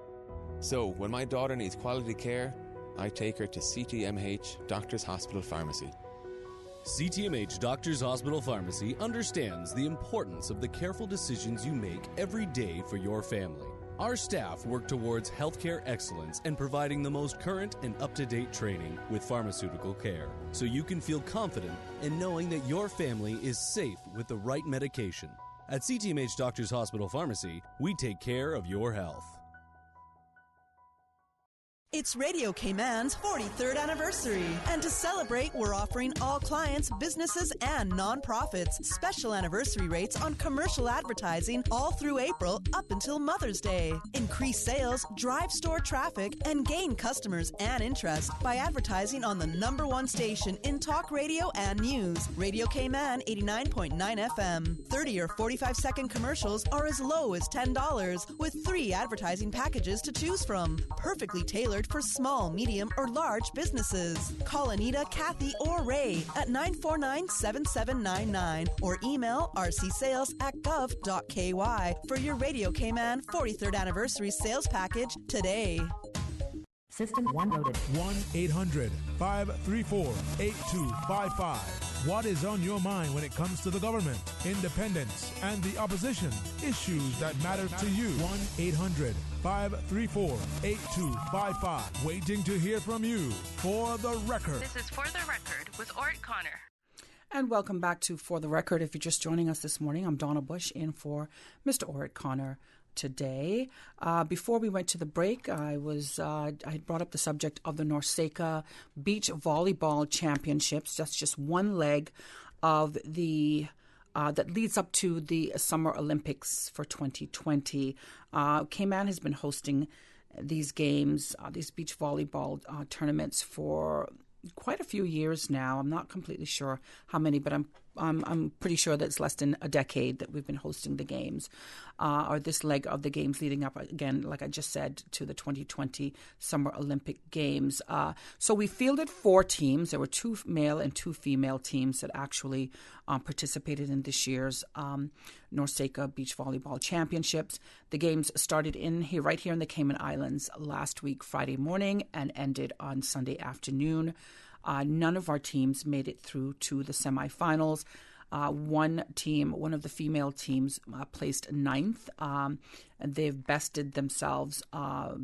So, when my daughter needs quality care, I take her to CTMH Doctors Hospital Pharmacy. CTMH Doctors Hospital Pharmacy understands the importance of the careful decisions you make every day for your family. Our staff work towards healthcare excellence and providing the most current and up-to-date training with pharmaceutical care, so you can feel confident in knowing that your family is safe with the right medication. At CTMH Doctors Hospital Pharmacy, we take care of your health. It's Radio Cayman's 43rd anniversary. And to celebrate, we're offering all clients, businesses, and nonprofits special anniversary rates on commercial advertising all through April up until Mother's Day. Increase sales, drive store traffic, and gain customers and interest by advertising on the #1 station in talk radio and news. Radio Cayman 89.9 FM. 30 or 45-second commercials are as low as $10 with 3 advertising packages to choose from. Perfectly tailored for small, medium, or large businesses. Call Anita, Kathy, or Ray at 949-7799 or email rcsales@gov.ky for your Radio Cayman 43rd anniversary sales package today. System 1 loaded. 1-800-534-8255. What is on your mind when it comes to the government, independence, and the opposition? Issues that matter to you. 1-800-534-8255. Waiting to hear from you. For the Record. This is For the Record with Ort Connor. And welcome back to For the Record. If you're just joining us this morning, I'm Donna Bush in for Mr. Ort Connor today. Before we went to the break, I had brought up the subject of the Norseca Beach Volleyball Championships. That's just one leg of the that leads up to the Summer Olympics for 2020. Cayman has been hosting these games, these beach volleyball tournaments for quite a few years now. I'm not completely sure how many, but I'm I'm pretty sure that it's less than a decade that we've been hosting the games, or this leg of the games leading up, again, like I just said, to the 2020 Summer Olympic Games. So we fielded 4 teams. There were 2 male and 2 female teams that actually participated in this year's NORCECA Beach Volleyball Championships. The games started right here in the Cayman Islands last week, Friday morning, and ended on Sunday afternoon. None of our teams made it through to the semifinals. One of the female teams, placed 9th, and they've bested themselves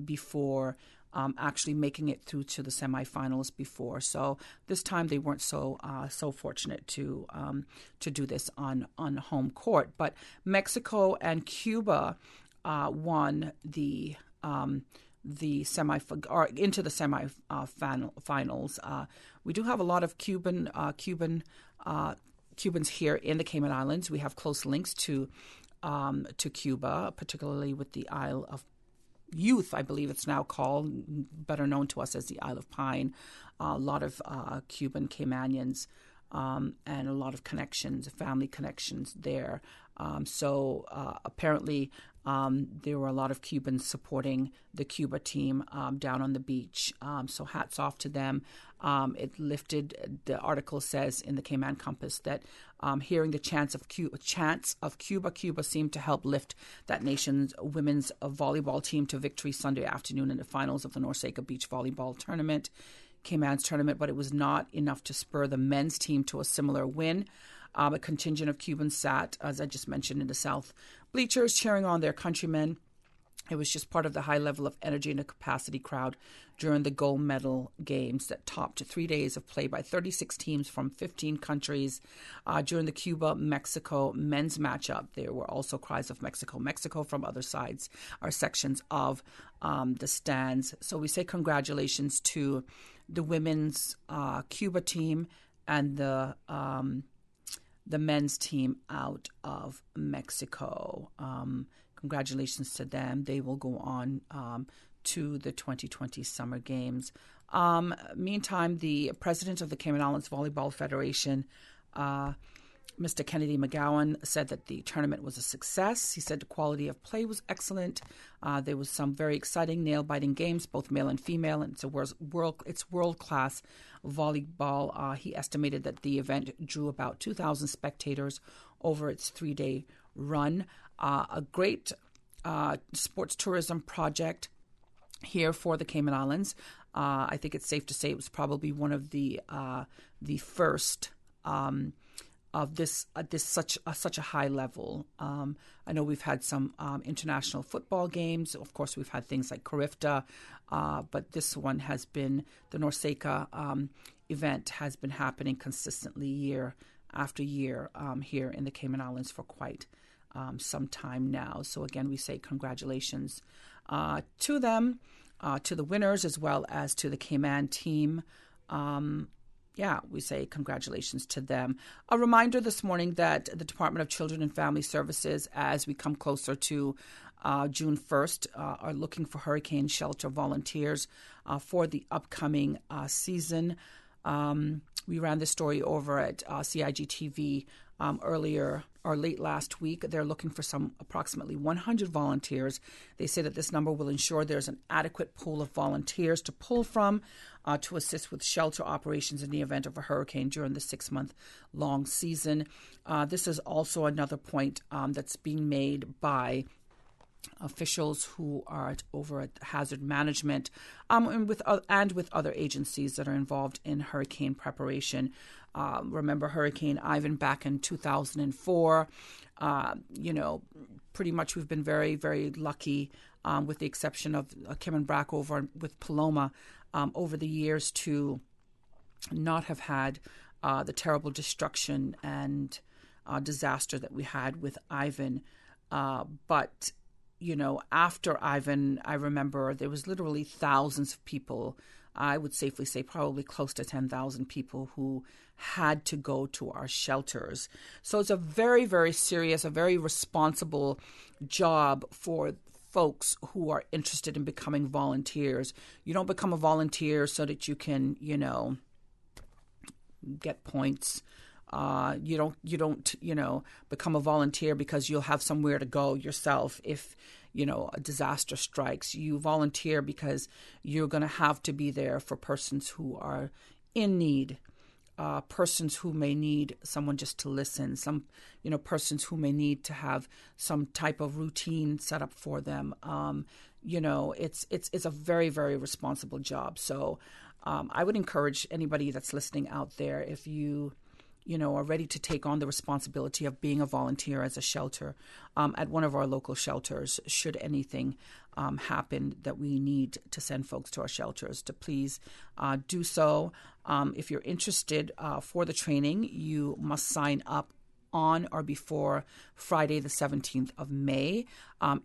before actually making it through to the semifinals before. So this time they weren't so fortunate to do this on home court. But Mexico and Cuba won the into the semifinals. We do have a lot of Cubans here in the Cayman Islands. We have close links to Cuba, particularly with the Isle of Youth, I believe it's now called, better known to us as the Isle of Pine. A lot of Cuban Caymanians and a lot of connections, family connections there. So apparently there were a lot of Cubans supporting the Cuba team down on the beach. So hats off to them. It lifted, the article says in the Cayman Compass, that hearing the chants of Cuba seemed to help lift that nation's women's volleyball team to victory Sunday afternoon in the finals of the NORCECA Beach Volleyball Tournament, Cayman's tournament, but it was not enough to spur the men's team to a similar win. A contingent of Cubans sat, as I just mentioned, in the South bleachers cheering on their countrymen. It was just part of the high level of energy and a capacity crowd during the gold medal games that topped 3 days of play by 36 teams from 15 countries. During the Cuba-Mexico men's matchup, there were also cries of Mexico, Mexico from other sides or sections of the stands. So we say congratulations to the women's Cuba team and the men's team out of Mexico. Congratulations to them. They will go on to the 2020 Summer Games. Meantime, the president of the Cayman Islands Volleyball Federation, Mr. Kennedy McGowan, said that the tournament was a success. He said the quality of play was excellent. There was some very exciting, nail-biting games, both male and female, and it's world-class volleyball. He estimated that the event drew about 2,000 spectators over its 3-day run. A great sports tourism project here for the Cayman Islands. I think it's safe to say it was probably one of the first of this such a high level. I know we've had some international football games. Of course, we've had things like Carifta, but this one has been, the NORCECA event has been happening consistently year after year here in the Cayman Islands for quite some time now. So again, we say congratulations to them, to the winners, as well as to the Cayman team. We say congratulations to them. A reminder this morning that the Department of Children and Family Services, as we come closer to June 1st, are looking for hurricane shelter volunteers for the upcoming season. We ran this story over at CIG-TV earlier or late last week. They're looking for approximately 100 volunteers. They say that this number will ensure there's an adequate pool of volunteers to pull from to assist with shelter operations in the event of a hurricane during the 6-month-long season. This is also another point that's being made by officials who are over at Hazard Management and with other agencies that are involved in hurricane preparation. Remember Hurricane Ivan back in 2004. Pretty much we've been very, very lucky, with the exception of Kim and Brack over with Paloma, over the years to not have had the terrible destruction and disaster that we had with Ivan. But after Ivan, I remember there was literally thousands of people. I would safely say probably close to 10,000 people who had to go to our shelters. So it's a very, very serious, a very responsible job for folks who are interested in becoming volunteers. You don't become a volunteer so that you can, get points You don't become a volunteer because you'll have somewhere to go yourself if a disaster strikes. You volunteer because you're going to have to be there for persons who are in need, persons who may need someone just to listen, persons who may need to have some type of routine set up for them. It's a very, very responsible job. So I would encourage anybody that's listening out there, if you are ready to take on the responsibility of being a volunteer as a shelter at one of our local shelters, should anything happen that we need to send folks to our shelters, to please do so. If you're interested for the training, you must sign up on or before Friday the 17th of May.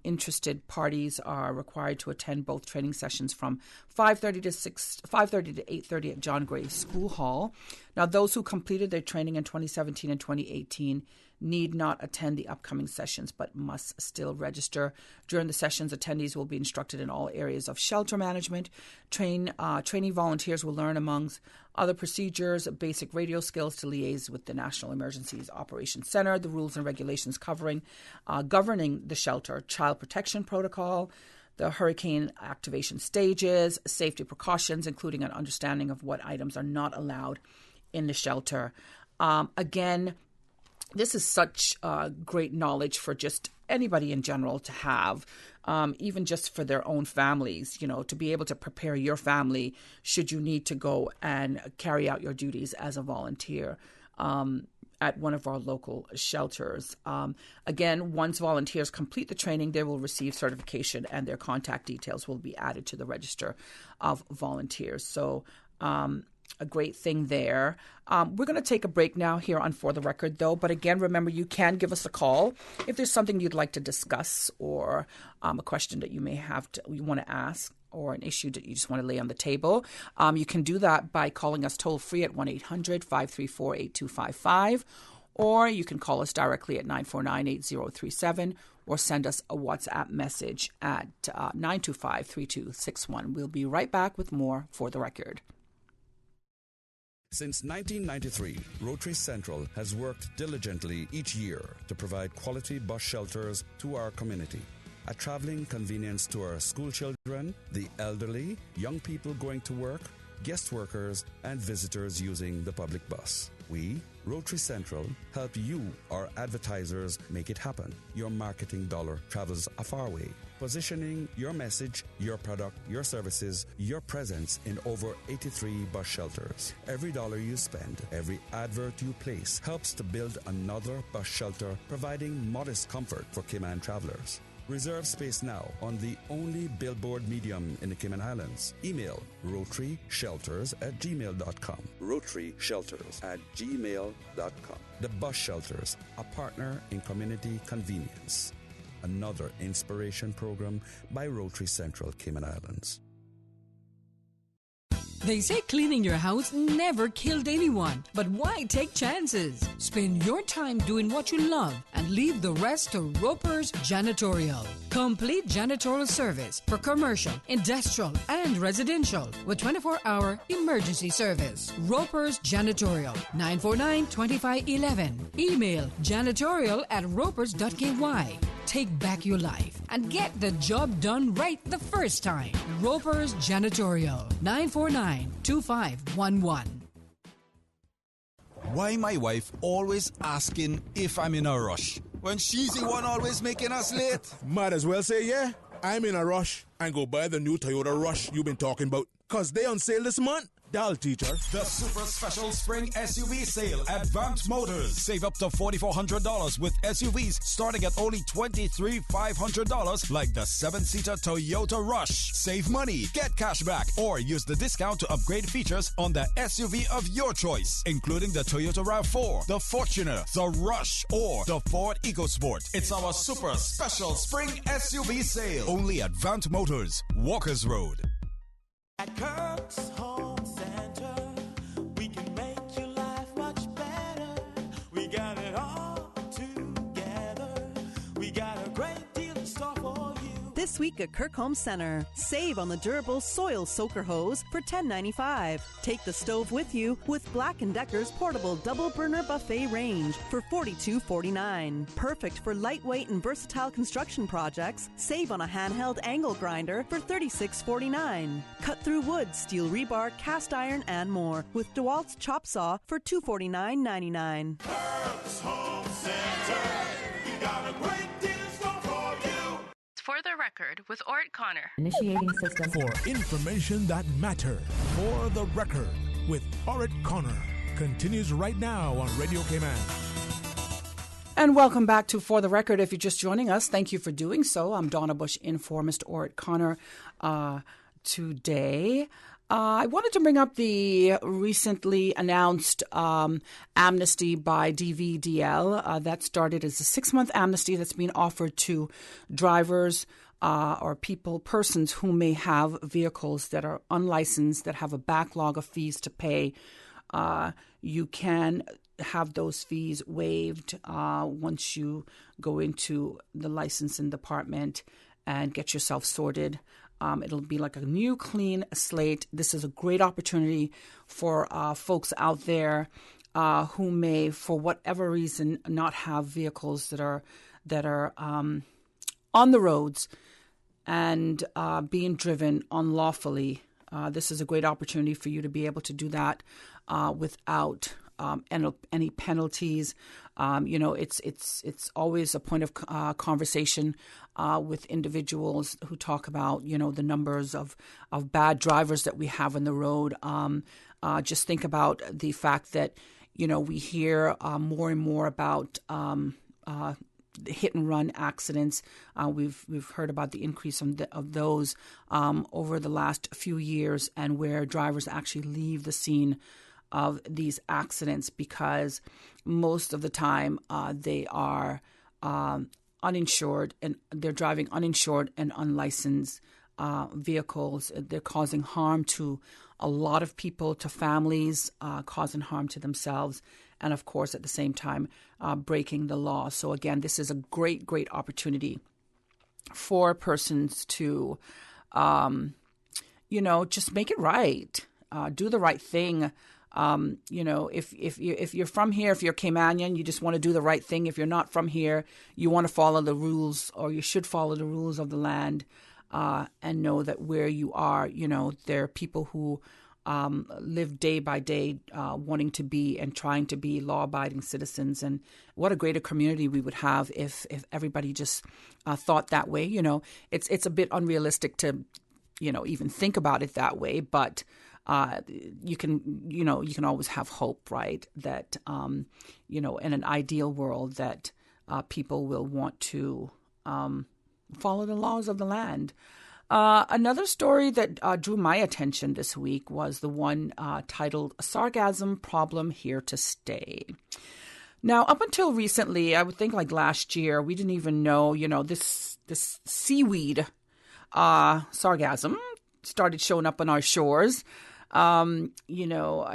Interested parties are required to attend both training sessions from 5:30 to 8:30 at John Gray School Hall. Now, those who completed their training in 2017 and 2018 need not attend the upcoming sessions, but must still register. During the sessions, attendees will be instructed in all areas of shelter management. Trainee volunteers will learn, amongst other procedures, basic radio skills to liaise with the National Emergencies Operations Center, the rules and regulations governing the shelter, child protection protocol, the hurricane activation stages, safety precautions, including an understanding of what items are not allowed in the shelter. Again, this is such great knowledge for just anybody in general to have, even just for their own families, to be able to prepare your family should you need to go and carry out your duties as a volunteer at one of our local shelters. Again, once volunteers complete the training, they will receive certification and their contact details will be added to the register of volunteers. So, a great thing there. We're going to take a break now here on For the Record, though. But again, remember, you can give us a call if there's something you'd like to discuss, or a question that you may have you want to ask, or an issue that you just want to lay on the table. You can do that by calling us toll free at 1-800-534-8255, or you can call us directly at 949-8037, or send us a WhatsApp message at 925-3261. We'll be right back with more For the Record. Since 1993, Rotary Central has worked diligently each year to provide quality bus shelters to our community. A traveling convenience to our school children, the elderly, young people going to work, guest workers, and visitors using the public bus. We, Rotary Central, help you, our advertisers, make it happen. Your marketing dollar travels a far way. Positioning your message, your product, your services, your presence in over 83 bus shelters. Every dollar you spend, every advert you place helps to build another bus shelter, providing modest comfort for Cayman travelers. Reserve space now on the only billboard medium in the Cayman Islands. Email rotaryshelters@gmail.com. rotaryshelters@gmail.com. The Bus Shelters, a partner in community convenience. Another inspiration program by Rotary Central Cayman Islands. They say cleaning your house never killed anyone, but why take chances? Spend your time doing what you love and leave the rest to Roper's Janitorial. Complete janitorial service for commercial, industrial, and residential with 24-hour emergency service. Roper's Janitorial, 949-2511. Email janitorial@ropers.ky. Take back your life and get the job done right the first time. Roper's Janitorial, 949-2511. Why my wife always asking if I'm in a rush when she's the one always making us late? Might as well say, yeah, I'm in a rush, and go buy the new Toyota Rush you've been talking about, because they on sale this month. Doll teacher. The super special spring SUV sale at Vant Motors. Save up to $4,400 with SUVs starting at only $23,500, like the 7-seater Toyota Rush. Save money, get cash back, or use the discount to upgrade features on the SUV of your choice, including the Toyota RAV4, the Fortuner, the Rush, or the Ford EcoSport. It's our super special spring SUV sale. Only at Vant Motors, Walkers Road. At Kirk's Home Center, we can make your life much better. We got it all together. We got a great deal in store for you. This this week at Kirkholme Centre. Save on the durable soil soaker hose for $10.95. Take the stove with you with Black & Decker's portable double burner buffet range for $42.49. Perfect for lightweight and versatile construction projects. Save on a handheld angle grinder for $36.49. Cut through wood, steel rebar, cast iron, and more with DeWalt's chop saw for $249.99. Home Center, we got a great deal in store for you. For the record, with Ort Connor. Initiating system. For information that matters. For the record, with Orit Connor. Continues right now on Radio Cayman. And welcome back to For the Record. If you're just joining us, thank you for doing so. I'm Donna Bush in for Mr. Orit Connor today. I wanted to bring up the recently announced amnesty by DVDL. That started as a 6-month amnesty that's being offered to drivers or persons who may have vehicles that are unlicensed, that have a backlog of fees to pay. You can have those fees waived once you go into the licensing department and get yourself sorted. It'll be like a new, clean slate. This is a great opportunity for folks out there who may, for whatever reason, not have vehicles that are on the roads and being driven unlawfully. This is a great opportunity for you to be able to do that without any penalties. It's always a point of conversation with individuals who talk about, the numbers of bad drivers that we have on the road. Just think about the fact that, we hear more and more about hit and run accidents. We've heard about the increase of those over the last few years, and where drivers actually leave the scene of these accidents because most of the time they are uninsured, and they're driving uninsured and unlicensed vehicles. They're causing harm to a lot of people, to families, causing harm to themselves, and of course at the same time breaking the law. So again, this is a great, great opportunity for persons to, just make it right, do the right thing. If you're from here, if you're Caymanian, you just want to do the right thing. If you're not from here, you want to follow the rules, or you should follow the rules of the land, and know that where you are, there are people who live day by day wanting to be and trying to be law-abiding citizens. And what a greater community we would have if everybody just thought that way. It's a bit unrealistic to, even think about it that way, but you can always have hope, right? That, in an ideal world that people will want to follow the laws of the land. Another story that drew my attention this week was the one titled "Sargassum Problem Here to Stay." Now, up until recently, I would think like last year, we didn't even know, this seaweed, sargassum, started showing up on our shores. I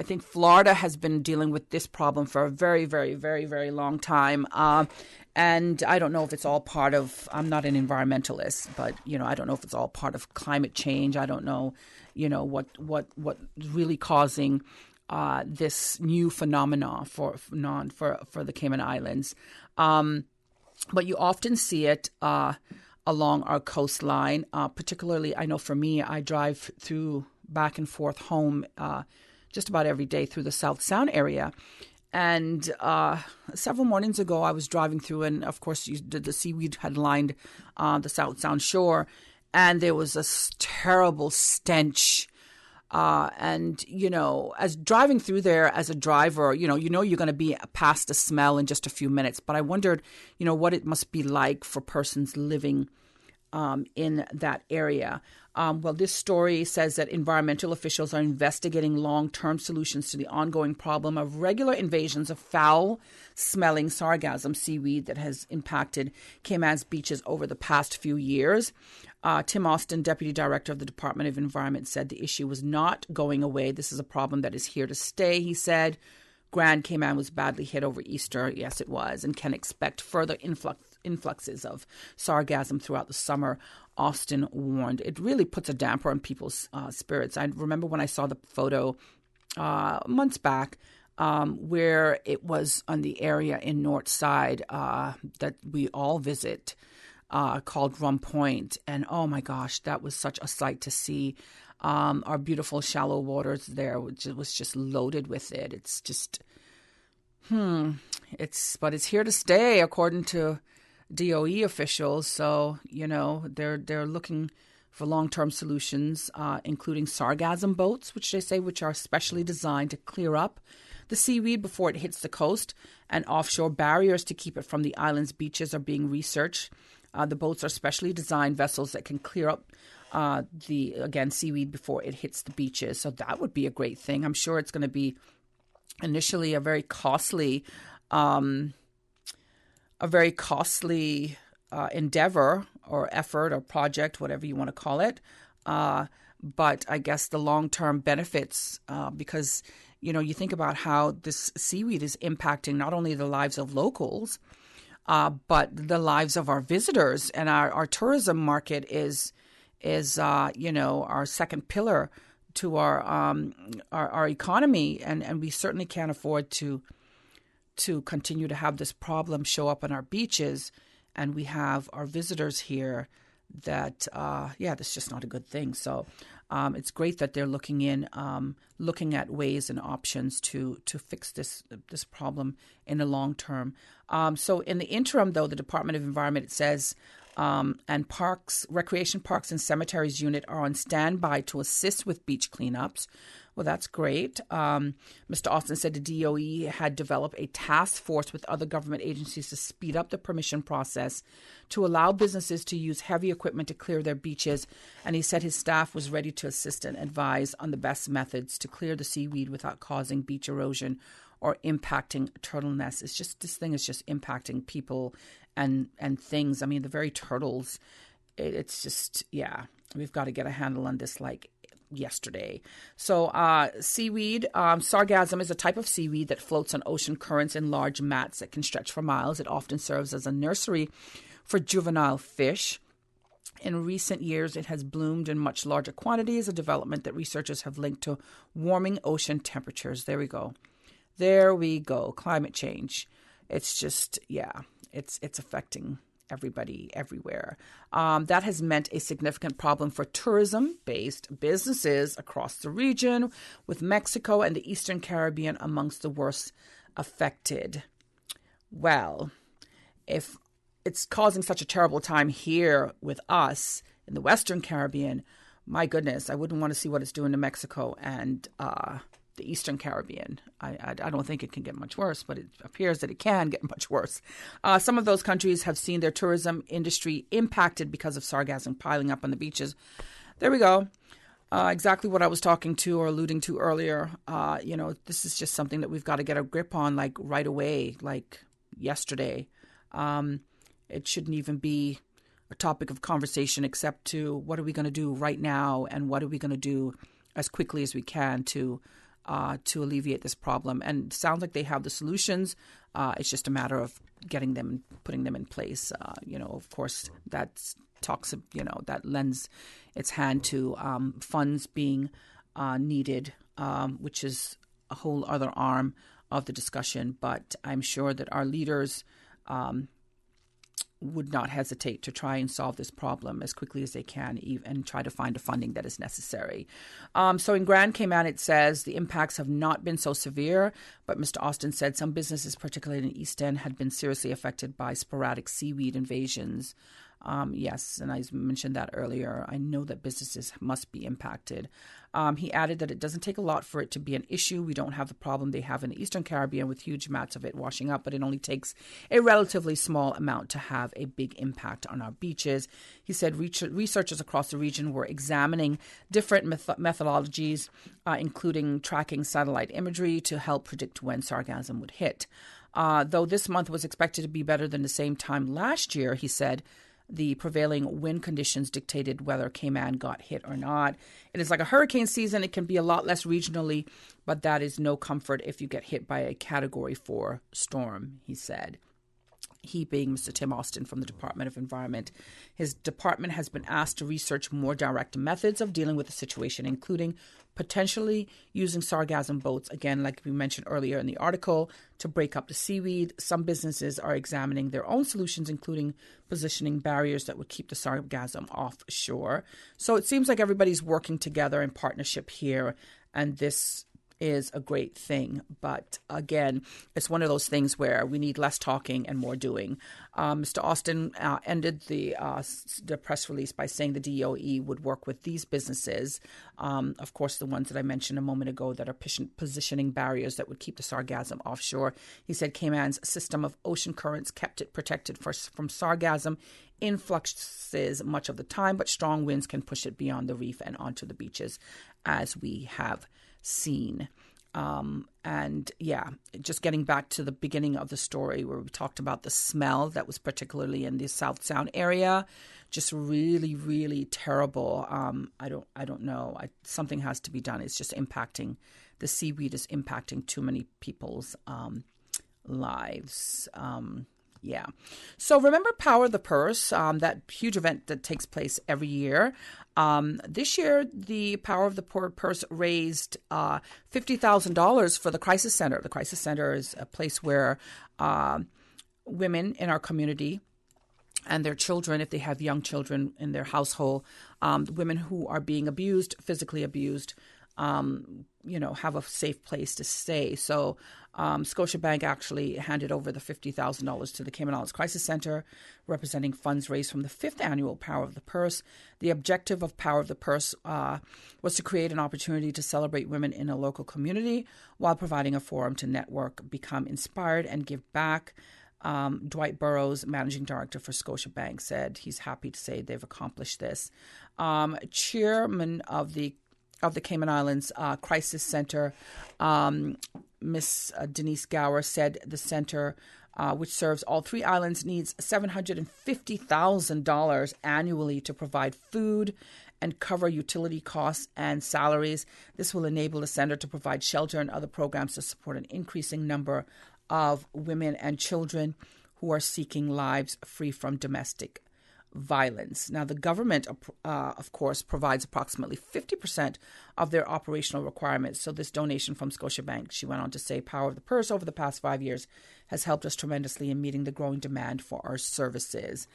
think Florida has been dealing with this problem for a very, very, very, very long time. And I don't know if it's all part of, I'm not an environmentalist, but, I don't know if it's all part of climate change. I don't know, what's really causing this new phenomena for the Cayman Islands. But you often see it along our coastline, particularly, I know for me, I drive through back and forth home just about every day through the South Sound area. And several mornings ago, I was driving through, and of course, the seaweed had lined the South Sound shore, and there was a terrible stench. And, as driving through there as a driver, you're going to be past the smell in just a few minutes. But I wondered, what it must be like for persons living in that area. Well, this story says that environmental officials are investigating long-term solutions to the ongoing problem of regular invasions of foul-smelling sargassum seaweed that has impacted Cayman's beaches over the past few years. Tim Austin, Deputy Director of the Department of Environment, said the issue was not going away. This is a problem that is here to stay, he said. Grand Cayman was badly hit over Easter. Yes, it was, and can expect further influxes of sargassum throughout the summer, Austin warned. It really puts a damper on people's spirits. I remember when I saw the photo months back where it was on the area in North Side that we all visit called Rum Point. And oh my gosh, that was such a sight to see. Our beautiful shallow waters there was just loaded with it. It's just, but it's here to stay according to DOE officials. So, they're looking for long-term solutions, including sargassum boats, which are specially designed to clear up the seaweed before it hits the coast, and offshore barriers to keep it from the island's beaches are being researched. The boats are specially designed vessels that can clear up seaweed before it hits the beaches. So that would be a great thing. I'm sure it's going to be initially a very costly endeavor or effort or project, whatever you want to call it. But I guess the long-term benefits, because, you think about how this seaweed is impacting not only the lives of locals, but the lives of our visitors. And our tourism market is our second pillar to our economy. And we certainly can't afford to continue to have this problem show up on our beaches. And we have our visitors here that, that's just not a good thing. So it's great that they're looking at ways and options to fix this problem in the long term. So in the interim, though, the Department of Environment, it says, and Recreation Parks and Cemeteries Unit are on standby to assist with beach cleanups. Well, that's great. Mr. Austin said the DOE had developed a task force with other government agencies to speed up the permission process to allow businesses to use heavy equipment to clear their beaches. And he said his staff was ready to assist and advise on the best methods to clear the seaweed without causing beach erosion or impacting turtle nests. This thing is just impacting people and things. I mean, the very turtles, it's just, we've got to get a handle on this like yesterday. So seaweed, sargassum is a type of seaweed that floats on ocean currents in large mats that can stretch for miles. It often serves as a nursery for juvenile fish. In recent years, it has bloomed in much larger quantities, a development that researchers have linked to warming ocean temperatures. There we go. Climate change. It's just, it's affecting everybody everywhere. That has meant a significant problem for tourism-based businesses across the region, with Mexico and the Eastern Caribbean amongst the worst affected. Well, if it's causing such a terrible time here with us in the Western Caribbean, my goodness, I wouldn't want to see what it's doing to Mexico and the Eastern Caribbean. I don't think it can get much worse, but it appears that it can get much worse. Some of those countries have seen their tourism industry impacted because of sargassum piling up on the beaches. There we go. Exactly what I was talking to or alluding to earlier. This is just something that we've got to get a grip on, like right away, like yesterday. It shouldn't even be a topic of conversation except to what are we going to do right now and what are we going to do as quickly as we can to alleviate this problem. And it sounds like they have the solutions. It's just a matter of getting them and putting them in place. Of course, that lends its hand to funds being needed, which is a whole other arm of the discussion. But I'm sure that our leaders would not hesitate to try and solve this problem as quickly as they can and try to find the funding that is necessary. So in Grand Cayman, it says the impacts have not been so severe, but Mr. Austin said some businesses, particularly in the East End, had been seriously affected by sporadic seaweed invasions. Yes, and I mentioned that earlier. I know that businesses must be impacted. He added that it doesn't take a lot for it to be an issue. We don't have the problem they have in the Eastern Caribbean with huge mats of it washing up, but it only takes a relatively small amount to have a big impact on our beaches. He said researchers across the region were examining different methodologies, including tracking satellite imagery to help predict when sargassum would hit. Though this month was expected to be better than the same time last year, he said, the prevailing wind conditions dictated whether Cayman got hit or not. It is like a hurricane season. It can be a lot less regionally, but that is no comfort if you get hit by a Category 4 storm, he said. He being Mr. Tim Austin from the Department of Environment. His department has been asked to research more direct methods of dealing with the situation, including potentially using sargassum boats, again, like we mentioned earlier in the article, to break up the seaweed. Some businesses are examining their own solutions, including positioning barriers that would keep the sargassum offshore. So it seems like everybody's working together in partnership here, and this is a great thing. But again, it's one of those things where we need less talking and more doing. Mr. Austin ended the press release by saying the DOE would work with these businesses, of course, the ones that I mentioned a moment ago that are positioning barriers that would keep the sargassum offshore. He said Cayman's system of ocean currents kept it protected from sargassum influxes much of the time, but strong winds can push it beyond the reef and onto the beaches, as we have seen. And yeah, just getting back to the beginning of the story where we talked about the smell that was particularly in the South Sound area, just really, really terrible. I don't know. Something has to be done. It's just impacting, the seaweed is impacting too many people's lives. Yeah. So remember Power of the Purse, that huge event that takes place every year. This year, the Power of the Purse raised $50,000 for the Crisis Center. The Crisis Center is a place where women in our community and their children, if they have young children in their household, women who are being abused, physically abused, have a safe place to stay. So Scotiabank actually handed over the $50,000 to the Cayman Islands Crisis Center, representing funds raised from the 5th annual Power of the Purse. The objective of Power of the Purse was to create an opportunity to celebrate women in a local community while providing a forum to network, become inspired, and give back. Dwight Burrows, managing director for Scotiabank, said he's happy to say they've accomplished this. Chairman of the Cayman Islands Crisis Center, Miss Denise Gower, said the center, which serves all 3 islands, needs $750,000 annually to provide food and cover utility costs and salaries. This will enable the center to provide shelter and other programs to support an increasing number of women and children who are seeking lives free from domestic violence. Now, the government, of course, provides approximately 50% of their operational requirements. So this donation from Scotiabank, she went on to say, Power of the Purse over the past 5 years has helped us tremendously in meeting the growing demand for our services.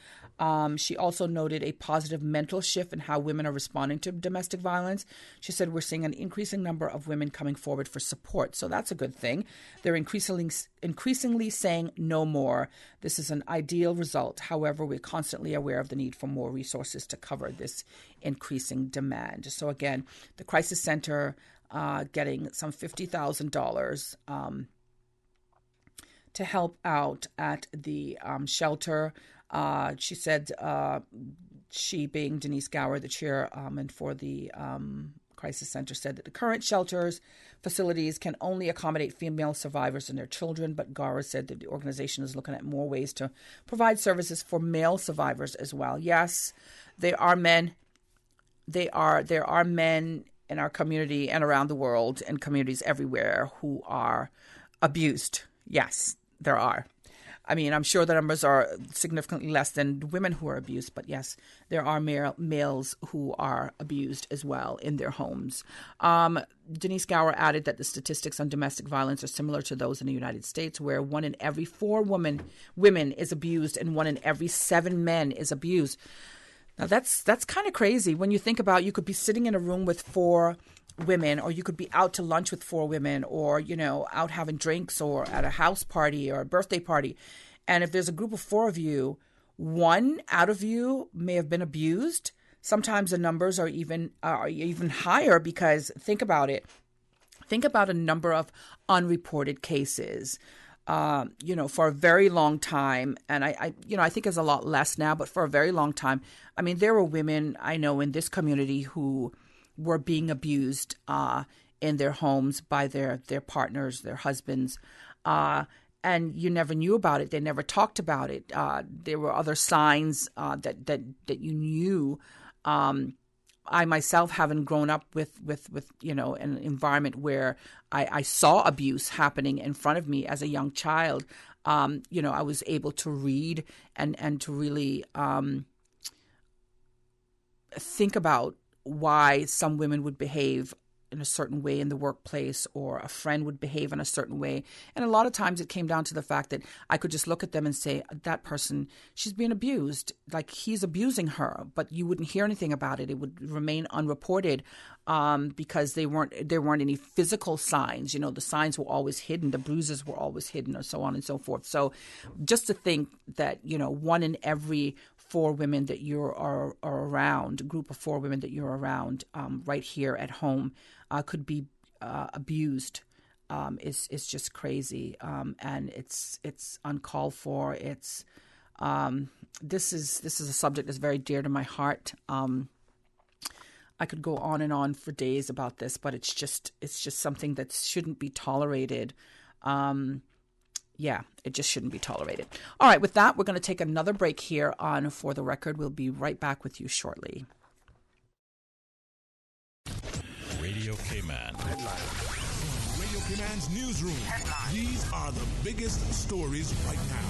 She also noted a positive mental shift in how women are responding to domestic violence. She said, we're seeing an increasing number of women coming forward for support. So that's a good thing. They're increasingly saying no more. This is an ideal result. However, we're constantly aware of the need for more resources to cover this increasing demand. So again, the Crisis Center getting some $50,000 to help out at the shelter. She said, she being Denise Gower, the chair and for the Crisis Center, said that the current shelters facilities can only accommodate female survivors and their children, but Gower said that the organization is looking at more ways to provide services for male survivors as well. Yes, there are men. There are men in our community and around the world and communities everywhere who are abused. Yes, there are. I mean, I'm sure the numbers are significantly less than women who are abused, but yes, there are males who are abused as well in their homes. Denise Gower added that the statistics on domestic violence are similar to those in the United States, where 1 in every 4 women is abused and 1 in every 7 men is abused. Now, that's kind of crazy when you think about, you could be sitting in a room with 4 women, or you could be out to lunch with 4 women, or, out having drinks, or at a house party or a birthday party. And if there's a group of 4 of you, 1 out of you may have been abused. Sometimes the numbers are even higher, because think about it. Think about a number of unreported cases. For a very long time, and I think it's a lot less now, but for a very long time, I mean, there were women I know in this community who were being abused in their homes by their partners, their husbands, and you never knew about it. They never talked about it. There were other signs that you knew I myself, haven't grown up with an environment where I saw abuse happening in front of me as a young child, I was able to read and to really think about why some women would behave in a certain way in the workplace, or a friend would behave in a certain way. And a lot of times it came down to the fact that I could just look at them and say, that person, she's being abused, like he's abusing her, but you wouldn't hear anything about it. It would remain unreported because there weren't any physical signs. The signs were always hidden, the bruises were always hidden, or so on and so forth. So just to think that, 1 in every 4 women that you are around, a group of 4 women that you're around right here at home could be abused is just crazy, and it's uncalled for. It's this is a subject that's very dear to my heart. I could go on and on for days about this, but it's just something that shouldn't be tolerated. It just shouldn't be tolerated. All right, with that, we're going to take another break here on For the Record. We'll be right back with you shortly. Radio K-Man. Radio K-Man's newsroom. These are the biggest stories right now.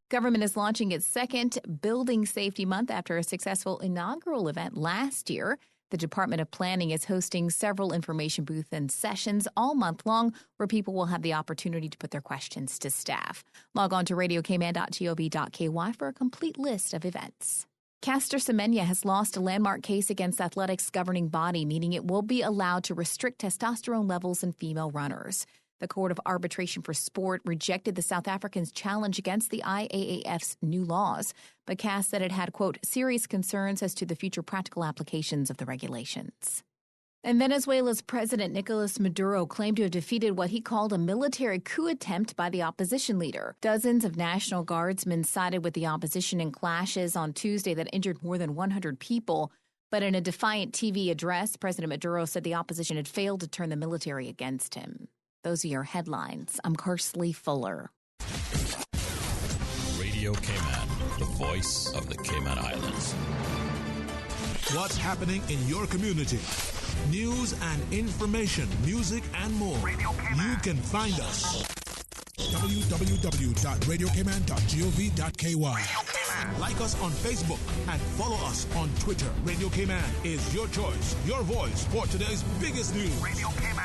Government is launching its second Building Safety Month after a successful inaugural event last year. The Department of Planning is hosting several information booth and sessions all month long where people will have the opportunity to put their questions to staff. Log on to radiokman.gov.ky for a complete list of events. Caster Semenya has lost a landmark case against athletics' governing body, meaning it will be allowed to restrict testosterone levels in female runners. The Court of Arbitration for Sport rejected the South Africans' challenge against the IAAF's new laws, but Cass said it had, quote, serious concerns as to the future practical applications of the regulations. And Venezuela's President Nicolas Maduro claimed to have defeated what he called a military coup attempt by the opposition leader. Dozens of National Guardsmen sided with the opposition in clashes on Tuesday that injured more than 100 people. But in a defiant TV address, President Maduro said the opposition had failed to turn the military against him. Those are your headlines. I'm Kersley Fuller. Radio Cayman, the voice of the Cayman Islands. What's happening in your community? News and information, music and more. You can find us. www.radiocayman.gov.ky. Like us on Facebook and follow us on Twitter. Radio Cayman is your choice, your voice for today's biggest news. Radio Cayman.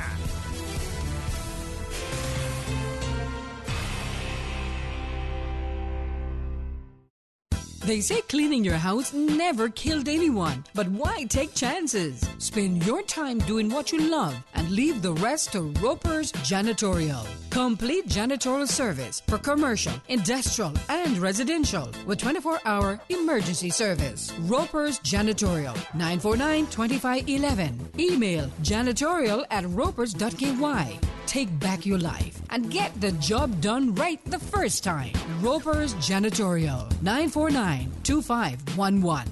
They say cleaning your house never killed anyone, but why take chances? Spend your time doing what you love and leave the rest to Roper's Janitorial. Complete janitorial service for commercial, industrial, and residential with 24-hour emergency service. Roper's Janitorial, 949-2511. Email janitorial@ropers.ky. Take back your life and get the job done right the first time. Roper's Janitorial, 949-2511.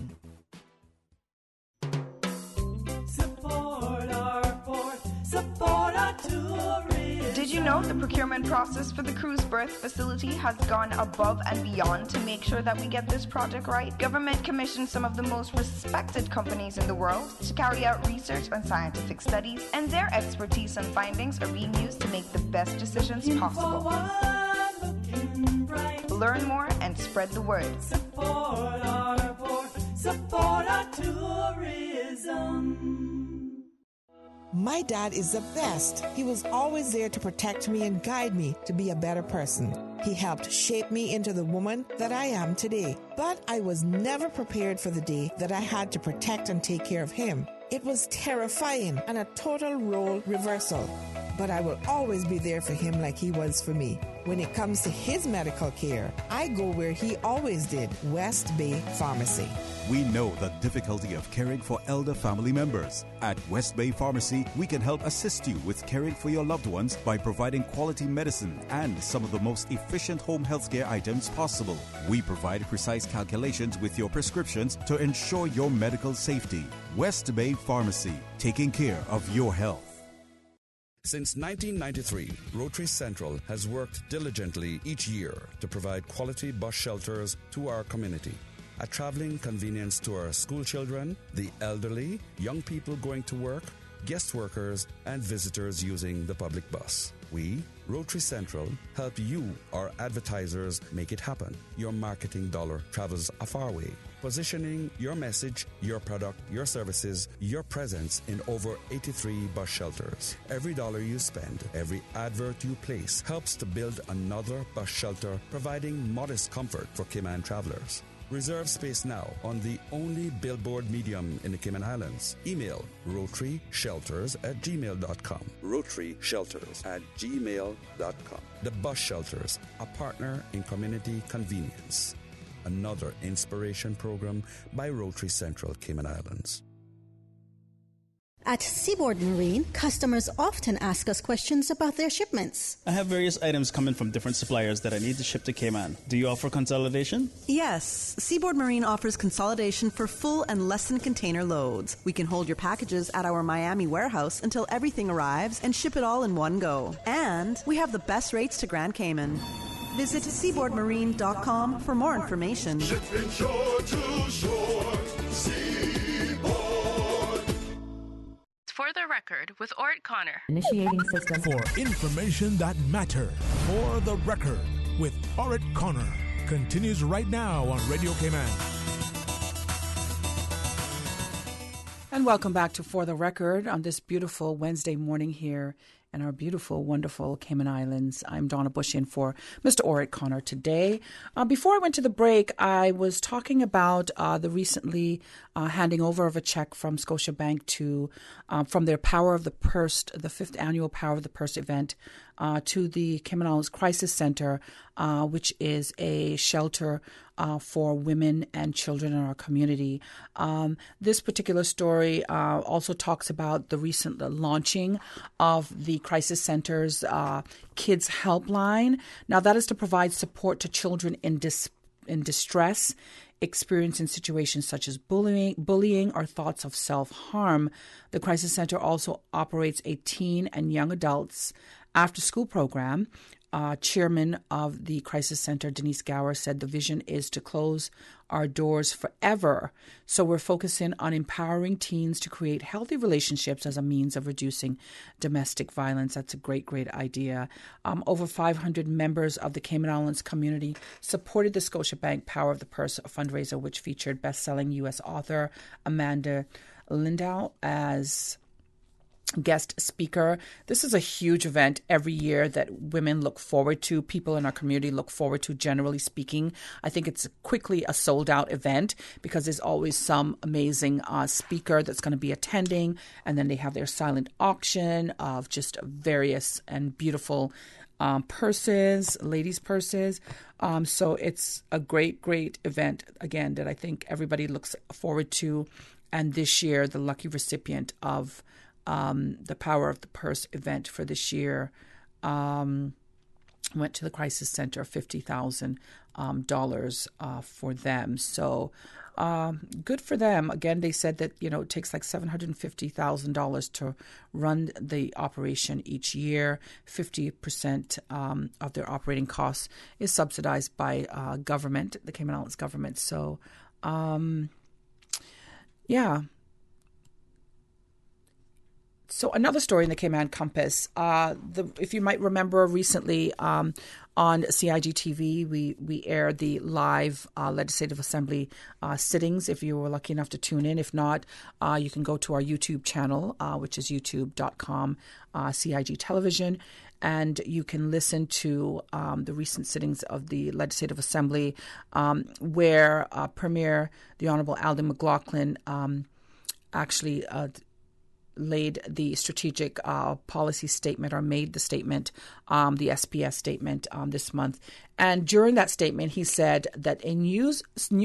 Support our port, support our tourism. Did you know the procurement process for the cruise berth facility has gone above and beyond to make sure that we get this project right? Government commissioned some of the most respected companies in the world to carry out research and scientific studies, and their expertise and findings are being used to make the best decisions possible. Learn more and spread the word. Support our port, support our tourism. My dad is the best. He was always there to protect me and guide me to be a better person. He helped shape me into the woman that I am today. But I was never prepared for the day that I had to protect and take care of him. It was terrifying and a total role reversal. But I will always be there for him like he was for me. When it comes to his medical care, I go where he always did, West Bay Pharmacy. We know the difficulty of caring for elder family members. At West Bay Pharmacy, we can help assist you with caring for your loved ones by providing quality medicine and some of the most efficient home healthcare items possible. We provide precise calculations with your prescriptions to ensure your medical safety. West Bay Pharmacy, taking care of your health. Since 1993, Rotary Central has worked diligently each year to provide quality bus shelters to our community. A traveling convenience to our school children, the elderly, young people going to work, guest workers, and visitors using the public bus. We, Rotary Central, help you, our advertisers, make it happen. Your marketing dollar travels a far way. Positioning your message, your product, your services, your presence in over 83 bus shelters. Every dollar you spend, every advert you place helps to build another bus shelter, providing modest comfort for Cayman travelers. Reserve space now on the only billboard medium in the Cayman Islands. Email rotaryshelters@gmail.com. rotaryshelters@gmail.com. The Bus Shelters, a partner in community convenience. Another inspiration program by Rotary Central Cayman Islands. At Seaboard Marine, customers often ask us questions about their shipments. I have various items coming from different suppliers that I need to ship to Cayman. Do you offer consolidation? Yes, Seaboard Marine offers consolidation for full and less than container loads. We can hold your packages at our Miami warehouse until everything arrives and ship it all in one go. And we have the best rates to Grand Cayman. Visit seaboardmarine.com for more information. Shipping shore to shore, Seaboard. For the record, with Ort Connor. Initiating system. For information that matters. For the record, with Orit Connor. Continues right now on Radio Cayman. And welcome back to For the Record on this beautiful Wednesday morning here in our beautiful, wonderful Cayman Islands. I'm Donna Bush in for Mr. Orit Connor today. Before I went to the break, I was talking about the recently handing over of a check from Scotiabank to from their Power of the Purse, the 5th annual Power of the Purse event, to the Cayman Islands Crisis Center, which is a shelter for women and children in our community. This particular story also talks about the recent launching of the Crisis Center's Kids Helpline. Now, that is to provide support to children in distress, experiencing situations such as bullying or thoughts of self-harm. The Crisis Center also operates a teen and young adults after-school program. Chairman of the Crisis Center, Denise Gower, said the vision is to close our doors forever. So we're focusing on empowering teens to create healthy relationships as a means of reducing domestic violence. That's a great, great idea. Over 500 members of the Cayman Islands community supported the Scotiabank Power of the Purse fundraiser, which featured best-selling U.S. author Amanda Lindau as guest speaker. This is a huge event every year that women look forward to, people in our community look forward to, generally speaking. I think it's quickly a sold-out event because there's always some amazing speaker that's going to be attending, and then they have their silent auction of just various and beautiful purses, ladies' purses. So it's a great, great event, again, that I think everybody looks forward to. And this year, the lucky recipient of the Power of the Purse event for this year went to the Crisis Center, $50,000 for them. So good for them. Again, they said that, it takes like $750,000 to run the operation each year. 50% of their operating costs is subsidized by government, the Cayman Islands government. So, yeah. So another story in the Cayman Compass, if you might remember recently on CIG TV, we aired the live Legislative Assembly sittings, if you were lucky enough to tune in. If not, you can go to our YouTube channel, which is youtube.com CIG Television, and you can listen to the recent sittings of the Legislative Assembly where Premier, the Honourable Alden McLaughlin, actually laid the strategic policy statement, or made the statement, the SPS statement this month. And during that statement, he said that a new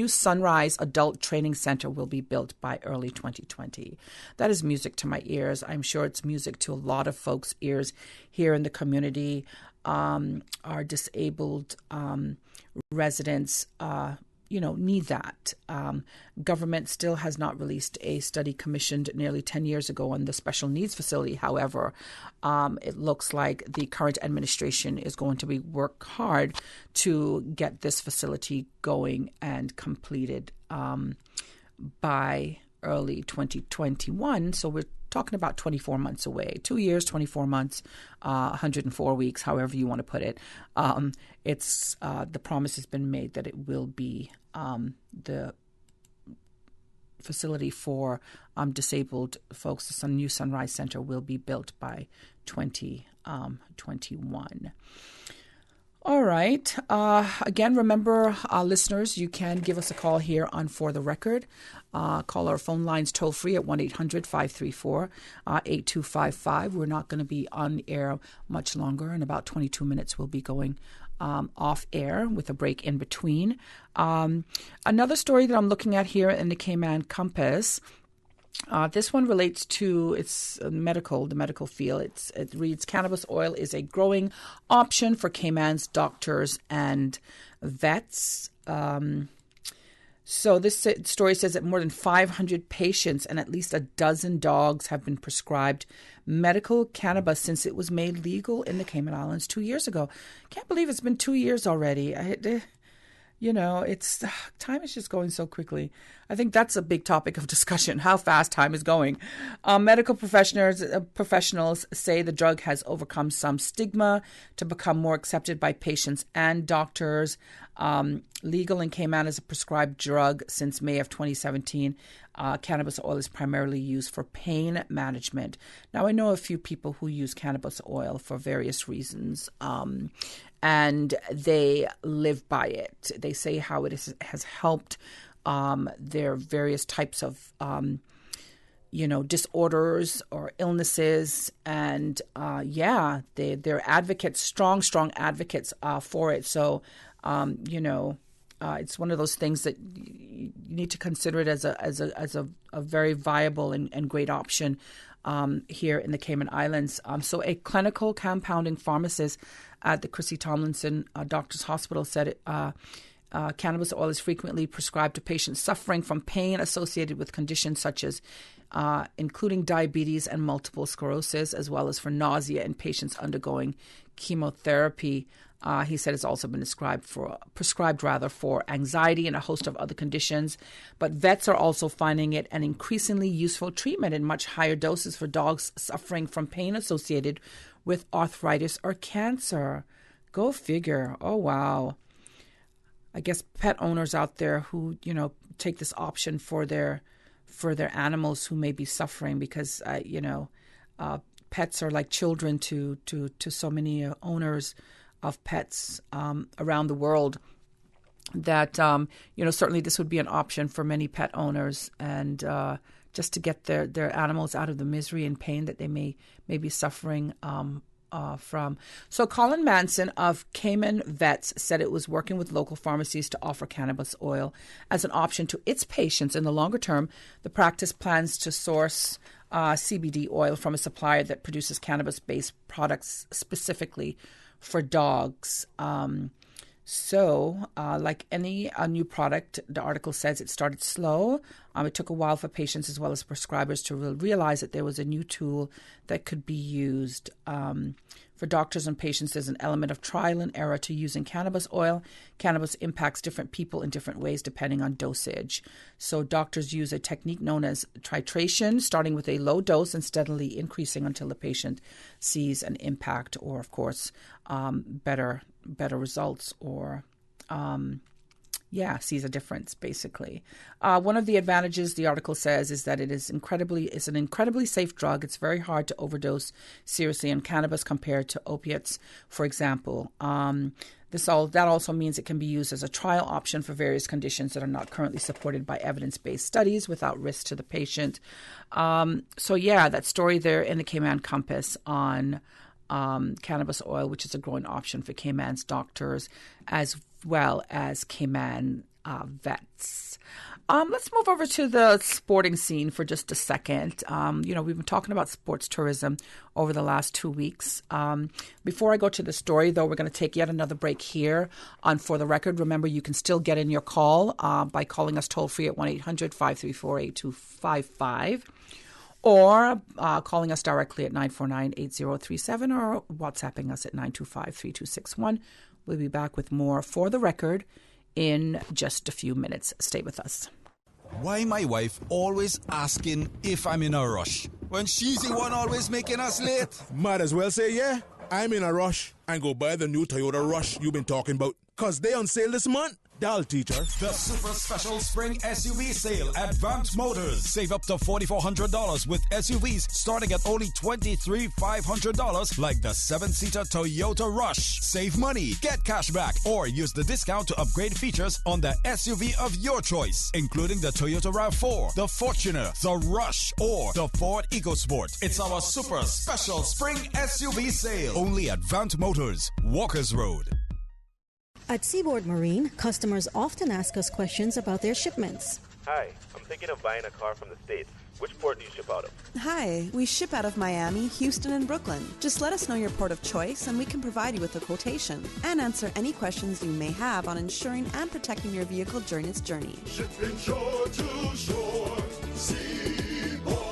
Sunrise Adult Training Center will be built by early 2020. That is music to my ears. I'm sure it's music to a lot of folks' ears here in the community. Our disabled residents, need that. Government still has not released a study commissioned nearly 10 years ago on the special needs facility. However, it looks like the current administration is going to work hard to get this facility going and completed by early 2021. So we're talking about 24 months away. 2 years, 24 months, 104 weeks, however you want to put it. It's the promise has been made that it will be the facility for disabled folks. The New Sunrise Center will be built by 2021. All right. Again, remember, listeners, you can give us a call here on For the Record. Call our phone lines toll free at 1-800-534-8255. We're not going to be on air much longer. In about 22 minutes, we'll be going off air with a break in between. Another story that I'm looking at here in the Cayman Compass. This one relates to the medical field. It reads, cannabis oil is a growing option for Cayman's doctors and vets. So this story says that more than 500 patients and at least a dozen dogs have been prescribed medical cannabis since it was made legal in the Cayman Islands 2 years ago. Can't believe it's been 2 years already. Time is just going so quickly. I think that's a big topic of discussion, how fast time is going. Medical professionals say the drug has overcome some stigma to become more accepted by patients and doctors. Legal in Cayman as a prescribed drug since May of 2017. Cannabis oil is primarily used for pain management. Now, I know a few people who use cannabis oil for various reasons. And they live by it. They say how it has helped their various types of, disorders or illnesses. And, they're advocates, strong advocates for it. So, it's one of those things that you need to consider it as a very viable and great option here in the Cayman Islands. So a clinical compounding pharmacist at the Chrissy Tomlinson Doctors Hospital said cannabis oil is frequently prescribed to patients suffering from pain associated with conditions such as including diabetes and multiple sclerosis, as well as for nausea in patients undergoing chemotherapy. He said it's also been prescribed for anxiety and a host of other conditions. But vets are also finding it an increasingly useful treatment in much higher doses for dogs suffering from pain associated with arthritis or cancer. Go figure. Oh, wow. I guess pet owners out there who, take this option for their animals who may be suffering because, pets are like children to so many owners of pets around the world that, certainly this would be an option for many pet owners and just to get their animals out of the misery and pain that they may be suffering from. So Colin Manson of Cayman Vets said it was working with local pharmacies to offer cannabis oil as an option to its patients. In the longer term, the practice plans to source CBD oil from a supplier that produces cannabis-based products specifically for dogs. Like any new product, the article says it started slow. It took a while for patients as well as prescribers to realize that there was a new tool that could be used. For doctors and patients, there's an element of trial and error to using cannabis oil. Cannabis impacts different people in different ways depending on dosage. So doctors use a technique known as titration, starting with a low dose and steadily increasing until the patient sees an impact or, of course, better results or sees a difference, basically. One of the advantages, the article says, is that it's an incredibly safe drug. It's very hard to overdose seriously on cannabis compared to opiates, for example. That also means it can be used as a trial option for various conditions that are not currently supported by evidence-based studies without risk to the patient. That story there in the Cayman Compass on cannabis oil, which is a growing option for Cayman's doctors, as well as Cayman vets. Let's move over to the sporting scene for just a second. We've been talking about sports tourism over the last 2 weeks. Before I go to the story, though, we're going to take yet another break here on For the Record. Remember, you can still get in your call by calling us toll-free at 1-800-534-8255 or calling us directly at 949-8037 or WhatsApping us at 925-3261. We'll be back with more For the Record in just a few minutes. Stay with us. Why my wife always asking if I'm in a rush when she's the one always making us late? Might as well say, yeah, I'm in a rush and go buy the new Toyota Rush you've been talking about. Because they on sale this month. Dial teacher. The super special spring SUV sale at Vant Motors. Save up to $4,400 with SUVs starting at only $23,500 like the 7-seater Toyota Rush. Save money, get cash back, or use the discount to upgrade features on the SUV of your choice, including the Toyota RAV4, the Fortuner, the Rush, or the Ford EcoSport. It's our super special spring SUV sale. Only at Vant Motors, Walkers Road. At Seaboard Marine, customers often ask us questions about their shipments. Hi, I'm thinking of buying a car from the States. Which port do you ship out of? Hi, we ship out of Miami, Houston, and Brooklyn. Just let us know your port of choice and we can provide you with a quotation and answer any questions you may have on insuring and protecting your vehicle during its journey. Shipping shore to shore, Seaboard.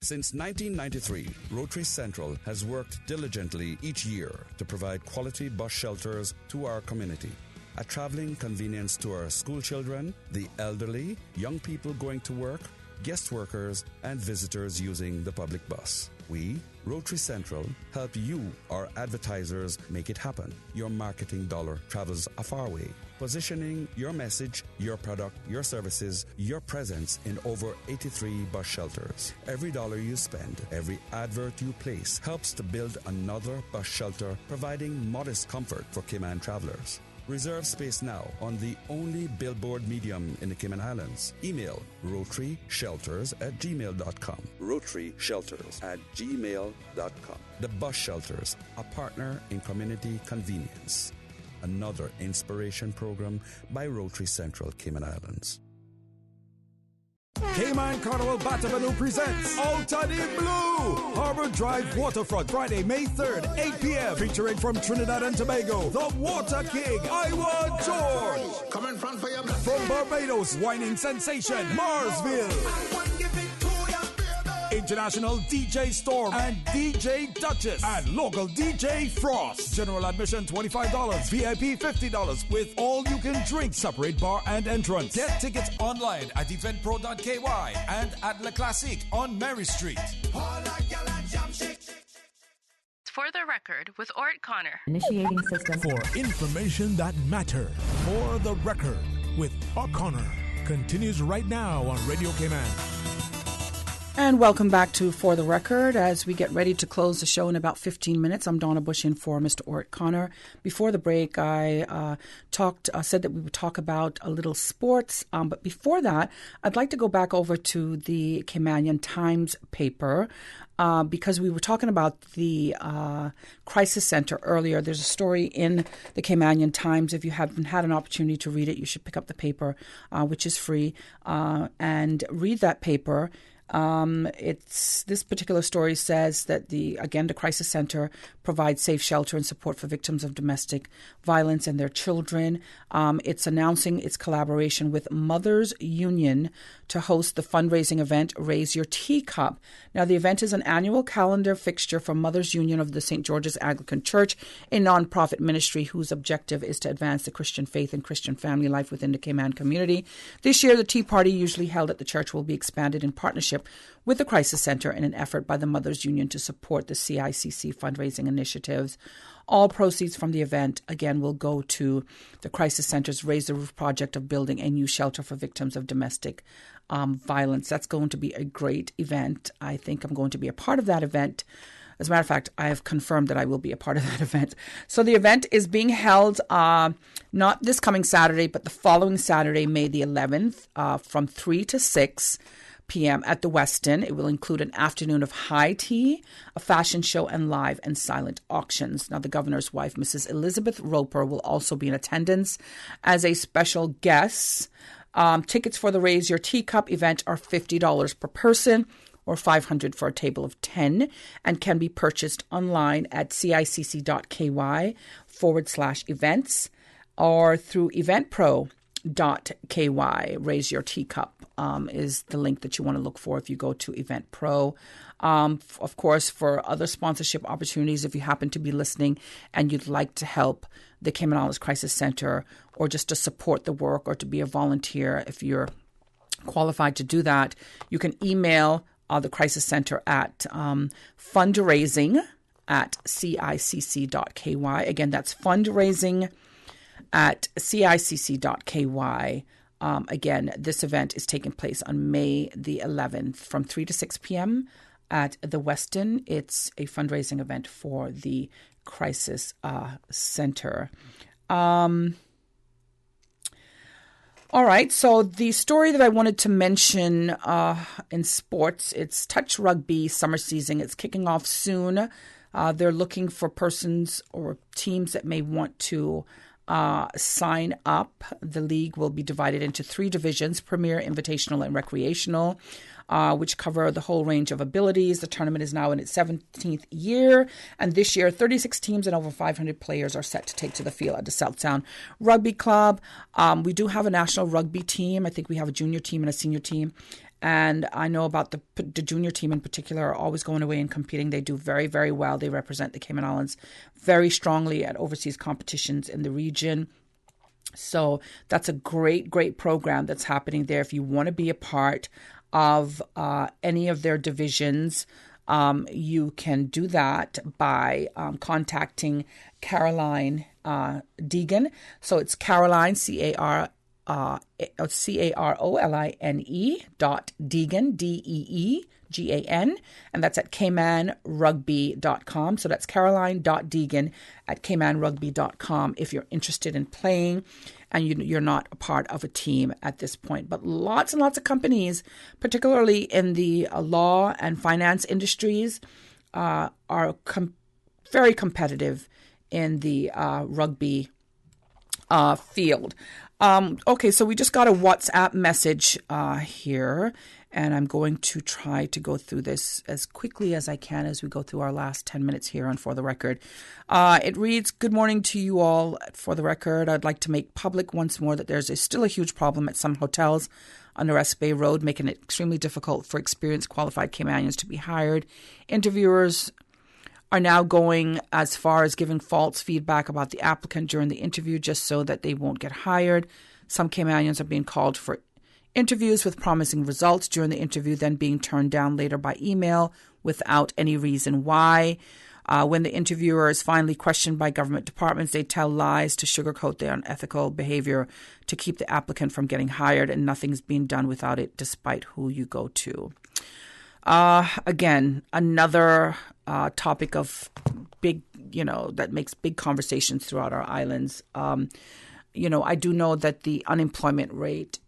Since 1993, Rotary Central has worked diligently each year to provide quality bus shelters to our community. A traveling convenience to our school children, the elderly, young people going to work, guest workers, and visitors using the public bus. We, Rotary Central, help you, our advertisers, make it happen. Your marketing dollar travels a far way. Positioning your message, your product, your services, your presence in over 83 bus shelters. Every dollar you spend, every advert you place helps to build another bus shelter, providing modest comfort for Cayman travelers. Reserve space now on the only billboard medium in the Cayman Islands. Email rotaryshelters@gmail.com. rotaryshelters@gmail.com. The Bus Shelters, a partner in community convenience. Another inspiration program by Rotary Central Cayman Islands. Cayman Carnival Batabanu presents Outta the Blue! Harbor Drive Waterfront, Friday, May 3rd, 8 p.m. Featuring from Trinidad and Tobago, the Water King, Iwan George. Coming from for your From Barbados, whining sensation, Marsville. International DJ Storm and DJ Duchess and local DJ Frost. General admission $25, VIP $50 with all you can drink separate bar and entrance. Get tickets online at eventpro.ky and at La Classique on Mary Street. For the Record with Ort Connor. Initiating system. For information that matters. For the Record with O'Connor continues right now on Radio Cayman. And welcome back to For the Record as we get ready to close the show in about 15 minutes. I'm Donna Bush in for Mr. Ort Connor. Before the break, I said that we would talk about a little sports. But before that, I'd like to go back over to the Caymanian Times paper because we were talking about the crisis center earlier. There's a story in the Caymanian Times. If you haven't had an opportunity to read it, you should pick up the paper, which is free, and read that paper. This particular story says that the crisis center provides safe shelter and support for victims of domestic violence and their children. It's announcing its collaboration with Mothers Union to host the fundraising event Raise Your Teacup. Now, the event is an annual calendar fixture from Mothers Union of the St. George's Anglican Church, a nonprofit ministry whose objective is to advance the Christian faith and Christian family life within the Cayman community. This year, the tea party usually held at the church will be expanded in partnership with the Crisis Center in an effort by the Mothers Union to support the CICC fundraising initiatives. All proceeds from the event, again, will go to the Crisis Center's Raise the Roof project of building a new shelter for victims of domestic violence. That's going to be a great event. I think I'm going to be a part of that event. As a matter of fact, I have confirmed that I will be a part of that event. So the event is being held not this coming Saturday, but the following Saturday, May the 11th, from 3 to 6. p.m. at the Westin. It will include an afternoon of high tea, a fashion show, and live and silent auctions. Now, the governor's wife, Mrs. Elizabeth Roper, will also be in attendance as a special guest. Tickets for the Raise Your Teacup event are $50 per person, or $500 for a table of 10, and can be purchased online at cicc.ky/events or through eventpro.ky. Raise Your Teacup is the link that you want to look for if you go to EventPro. Of course, for other sponsorship opportunities, if you happen to be listening and you'd like to help the Cayman Islands Crisis Center, or just to support the work or to be a volunteer, if you're qualified to do that, you can email the Crisis Center at fundraising@cicc.ky. Again, that's fundraising@cicc.ky. Again, this event is taking place on May the 11th from 3 to 6 p.m. at the Westin. It's a fundraising event for the Crisis Center. All right, so the story that I wanted to mention in sports, it's touch rugby summer season. It's kicking off soon. They're looking for persons or teams that may want to sign up. The league will be divided into 3 divisions: Premier, Invitational, and Recreational, which cover the whole range of abilities. The tournament is now in its 17th year, and this year 36 teams and over 500 players are set to take to the field at the South Sound Rugby Club. We do have a national rugby team. I think we have a junior team and a senior team. And I know about the junior team in particular are always going away and competing. They do very, very well. They represent the Cayman Islands very strongly at overseas competitions in the region. So that's a great, great program that's happening there. If you want to be a part of any of their divisions, you can do that by contacting Caroline Deegan. So it's Caroline, Caroline .Deegan, DEEGAN, and that's at caymanrugby.com. So that's Caroline.Deegan at caymanrugby.com if you're interested in playing and you're not a part of a team at this point. But lots and lots of companies, particularly in the law and finance industries, are very competitive in the rugby field. Okay, so we just got a WhatsApp message here, and I'm going to try to go through this as quickly as I can as we go through our last 10 minutes here on For the Record. It reads, "Good morning to you all. For the record, I'd like to make public once more that there's still a huge problem at some hotels on the West Bay Road, making it extremely difficult for experienced qualified Caymanians to be hired. Interviewers are now going as far as giving false feedback about the applicant during the interview just so that they won't get hired. Some Caymanians are being called for interviews with promising results during the interview, then being turned down later by email without any reason why. When the interviewer is finally questioned by government departments, they tell lies to sugarcoat their unethical behavior to keep the applicant from getting hired, and nothing's being done without it, despite who you go to." Again, another topic of big, that makes big conversations throughout our islands. I do know that the unemployment rate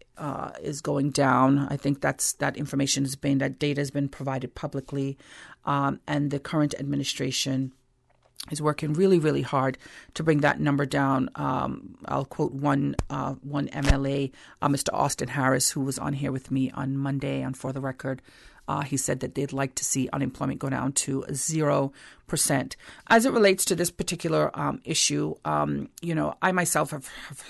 is going down. I think that information that data has been provided publicly, and the current administration is working really, really hard to bring that number down. I'll quote one MLA, Mr. Austin Harris, who was on here with me on Monday on For the Record. He said that they'd like to see unemployment go down to 0%. As it relates to this particular issue, I myself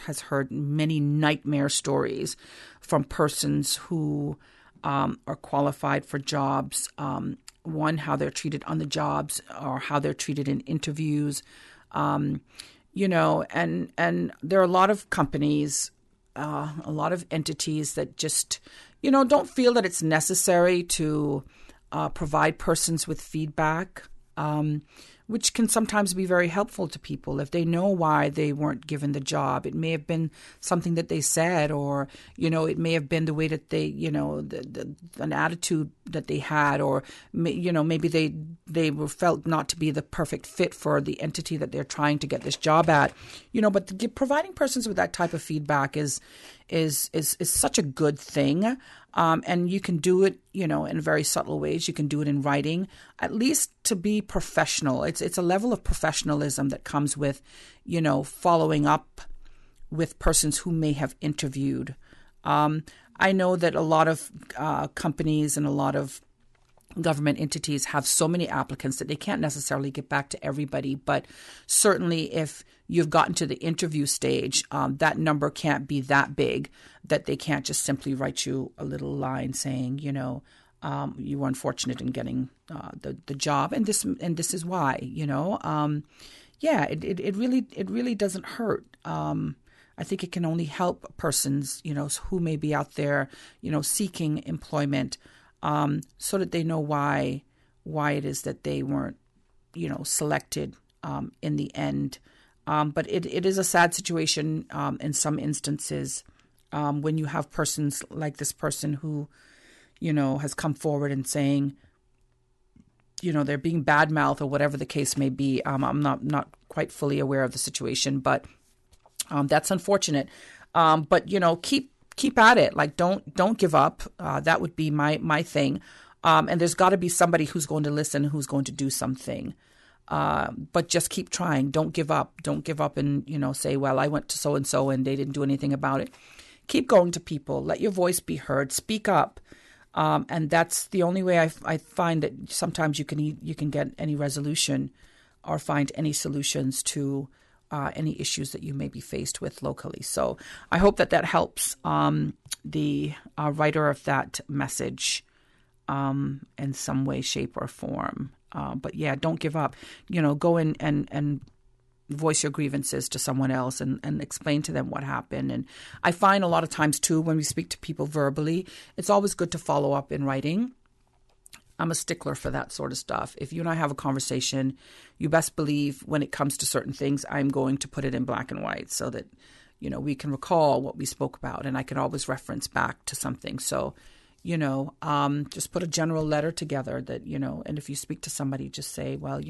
has heard many nightmare stories from persons who are qualified for jobs. One, how they're treated on the jobs or how they're treated in interviews. And there are a lot of companies, a lot of entities that just don't feel that it's necessary to provide persons with feedback, which can sometimes be very helpful to people if they know why they weren't given the job. It may have been something that they said, or, it may have been the way that they, an attitude that they had, or, maybe they were felt not to be the perfect fit for the entity that they're trying to get this job at, but providing persons with that type of feedback is such a good thing. And you can do it, in very subtle ways. You can do it in writing, at least to be professional. It's a level of professionalism that comes with, following up with persons who may have interviewed. I know that a lot of companies and a lot of government entities have so many applicants that they can't necessarily get back to everybody. But certainly if you've gotten to the interview stage, that number can't be that big that they can't just simply write you a little line saying, you were unfortunate in getting the job. And this is why, it really doesn't hurt. I think it can only help persons, who may be out there, seeking employment, so that they know why it is that they weren't, selected in the end. But it is a sad situation in some instances when you have persons like this person who, has come forward and saying, they're being badmouthed or whatever the case may be. I'm not quite fully aware of the situation, but that's unfortunate. But keep at it. Like, don't give up. That would be my thing. And there's got to be somebody who's going to listen, who's going to do something. But just keep trying. Don't give up. Don't give up and, say, well, I went to so-and-so and they didn't do anything about it. Keep going to people. Let your voice be heard. Speak up. And that's the only way I find that sometimes you can get any resolution or find any solutions to any issues that you may be faced with locally. So I hope that helps the writer of that message in some way, shape, or form. But yeah, don't give up. Go in and voice your grievances to someone else and explain to them what happened. And I find a lot of times too, when we speak to people verbally, it's always good to follow up in writing. I'm a stickler for that sort of stuff. If you and I have a conversation, you best believe when it comes to certain things, I'm going to put it in black and white so that, we can recall what we spoke about and I can always reference back to something. So, just put a general letter together that, and if you speak to somebody, just say, well,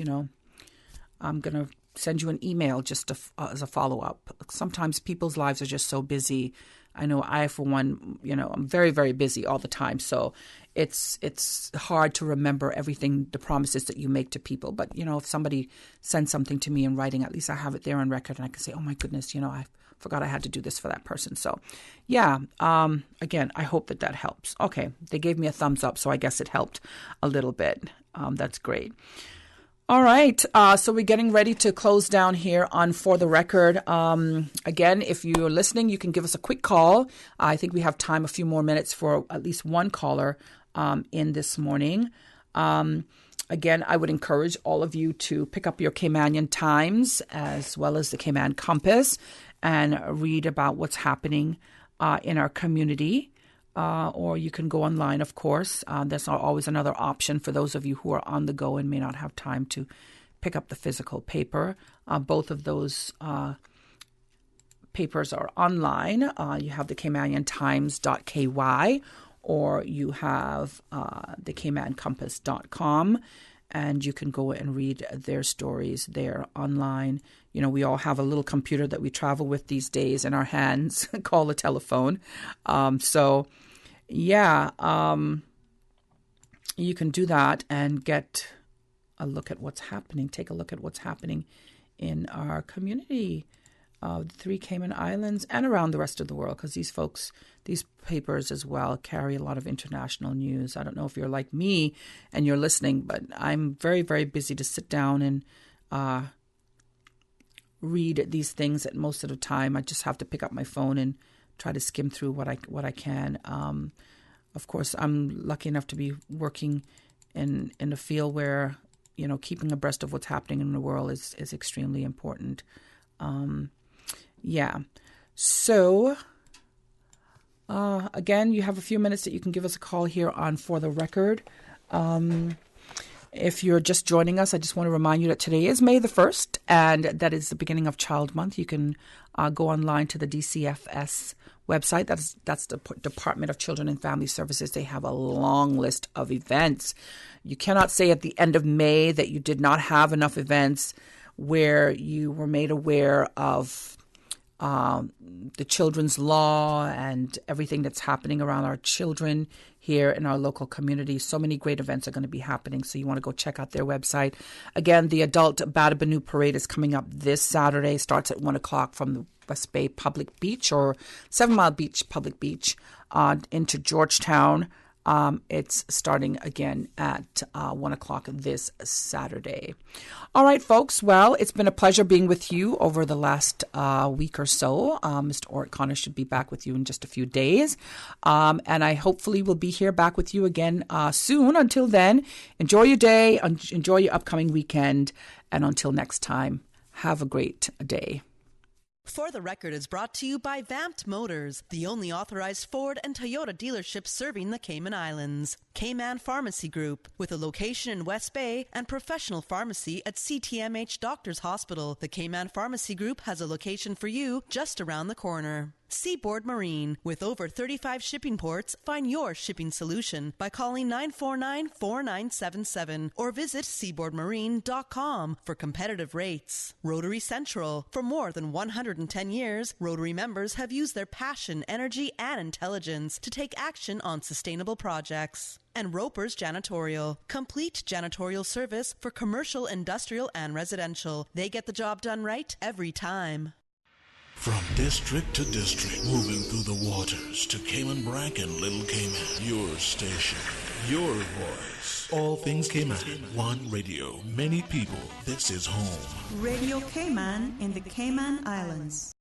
I'm going to send you an email just as a follow-up. Sometimes people's lives are just so busy. I know I, for one, I'm very, very busy all the time. So it's hard to remember everything, the promises that you make to people. But, if somebody sends something to me in writing, at least I have it there on record and I can say, oh my goodness, I forgot I had to do this for that person. So yeah, again, I hope that helps. Okay. They gave me a thumbs up, so I guess it helped a little bit. That's great. All right. So we're getting ready to close down here on For the Record. Again, if you're listening, you can give us a quick call. I think we have time, a few more minutes for at least one caller in this morning. Again, I would encourage all of you to pick up your Caymanian Times as well as the Cayman Compass and read about what's happening in our community. Or you can go online, of course. That's always another option for those of you who are on the go and may not have time to pick up the physical paper. Both of those papers are online. You have the CaymanianTimes.ky or you have the CaymanCompass.com, and you can go and read their stories there online. We all have a little computer that we travel with these days in our hands called a telephone. You can do that and get a look at what's happening. Take a look at what's happening in our community, the 3 Cayman Islands and around the rest of the world, because these papers as well carry a lot of international news. I don't know if you're like me and you're listening, but I'm very, very busy to sit down and read these things. At most of the time, I just have to pick up my phone and try to skim through what I can. Of course, I'm lucky enough to be working in a field where, keeping abreast of what's happening in the world is extremely important. So, again, you have a few minutes that you can give us a call here on For the Record. If you're just joining us, I just want to remind you that today is May the 1st, and that is the beginning of Child Month. You can go online to the DCFS website. That's the Department of Children and Family Services. They have a long list of events. You cannot say at the end of May that you did not have enough events where you were made aware of the children's law and everything that's happening around our children here in our local community. So many great events are going to be happening, so you want to go check out their website. Again, the Adult Batabanu Parade is coming up this Saturday. Starts at 1 o'clock from the West Bay Public Beach or 7 Mile Beach Public Beach into Georgetown. It's starting again at 1 o'clock this Saturday. All right, folks. Well, it's been a pleasure being with you over the last week or so. Mr. Ort Connor should be back with you in just a few days. And I hopefully will be here back with you again soon. Until then, enjoy your day, enjoy your upcoming weekend. And until next time, have a great day. For the Record is brought to you by Vamped Motors, the only authorized Ford and Toyota dealership serving the Cayman Islands. Cayman Pharmacy Group, with a location in West Bay and professional pharmacy at CTMH Doctors Hospital. The Cayman Pharmacy Group has a location for you just around the corner. Seaboard Marine, with over 35 shipping ports, find your shipping solution by calling 949-4977 or visit seaboardmarine.com for competitive rates. Rotary Central, for more than 110 years, Rotary members have used their passion, energy, and intelligence to take action on sustainable projects. And Roper's Janitorial, complete janitorial service for commercial, industrial, and residential. They get the job done right every time. From district to district, moving through the waters to Cayman Brac and Little Cayman. Your station, your voice. All things Cayman. One radio, many people. This is home. Radio Cayman in the Cayman Islands.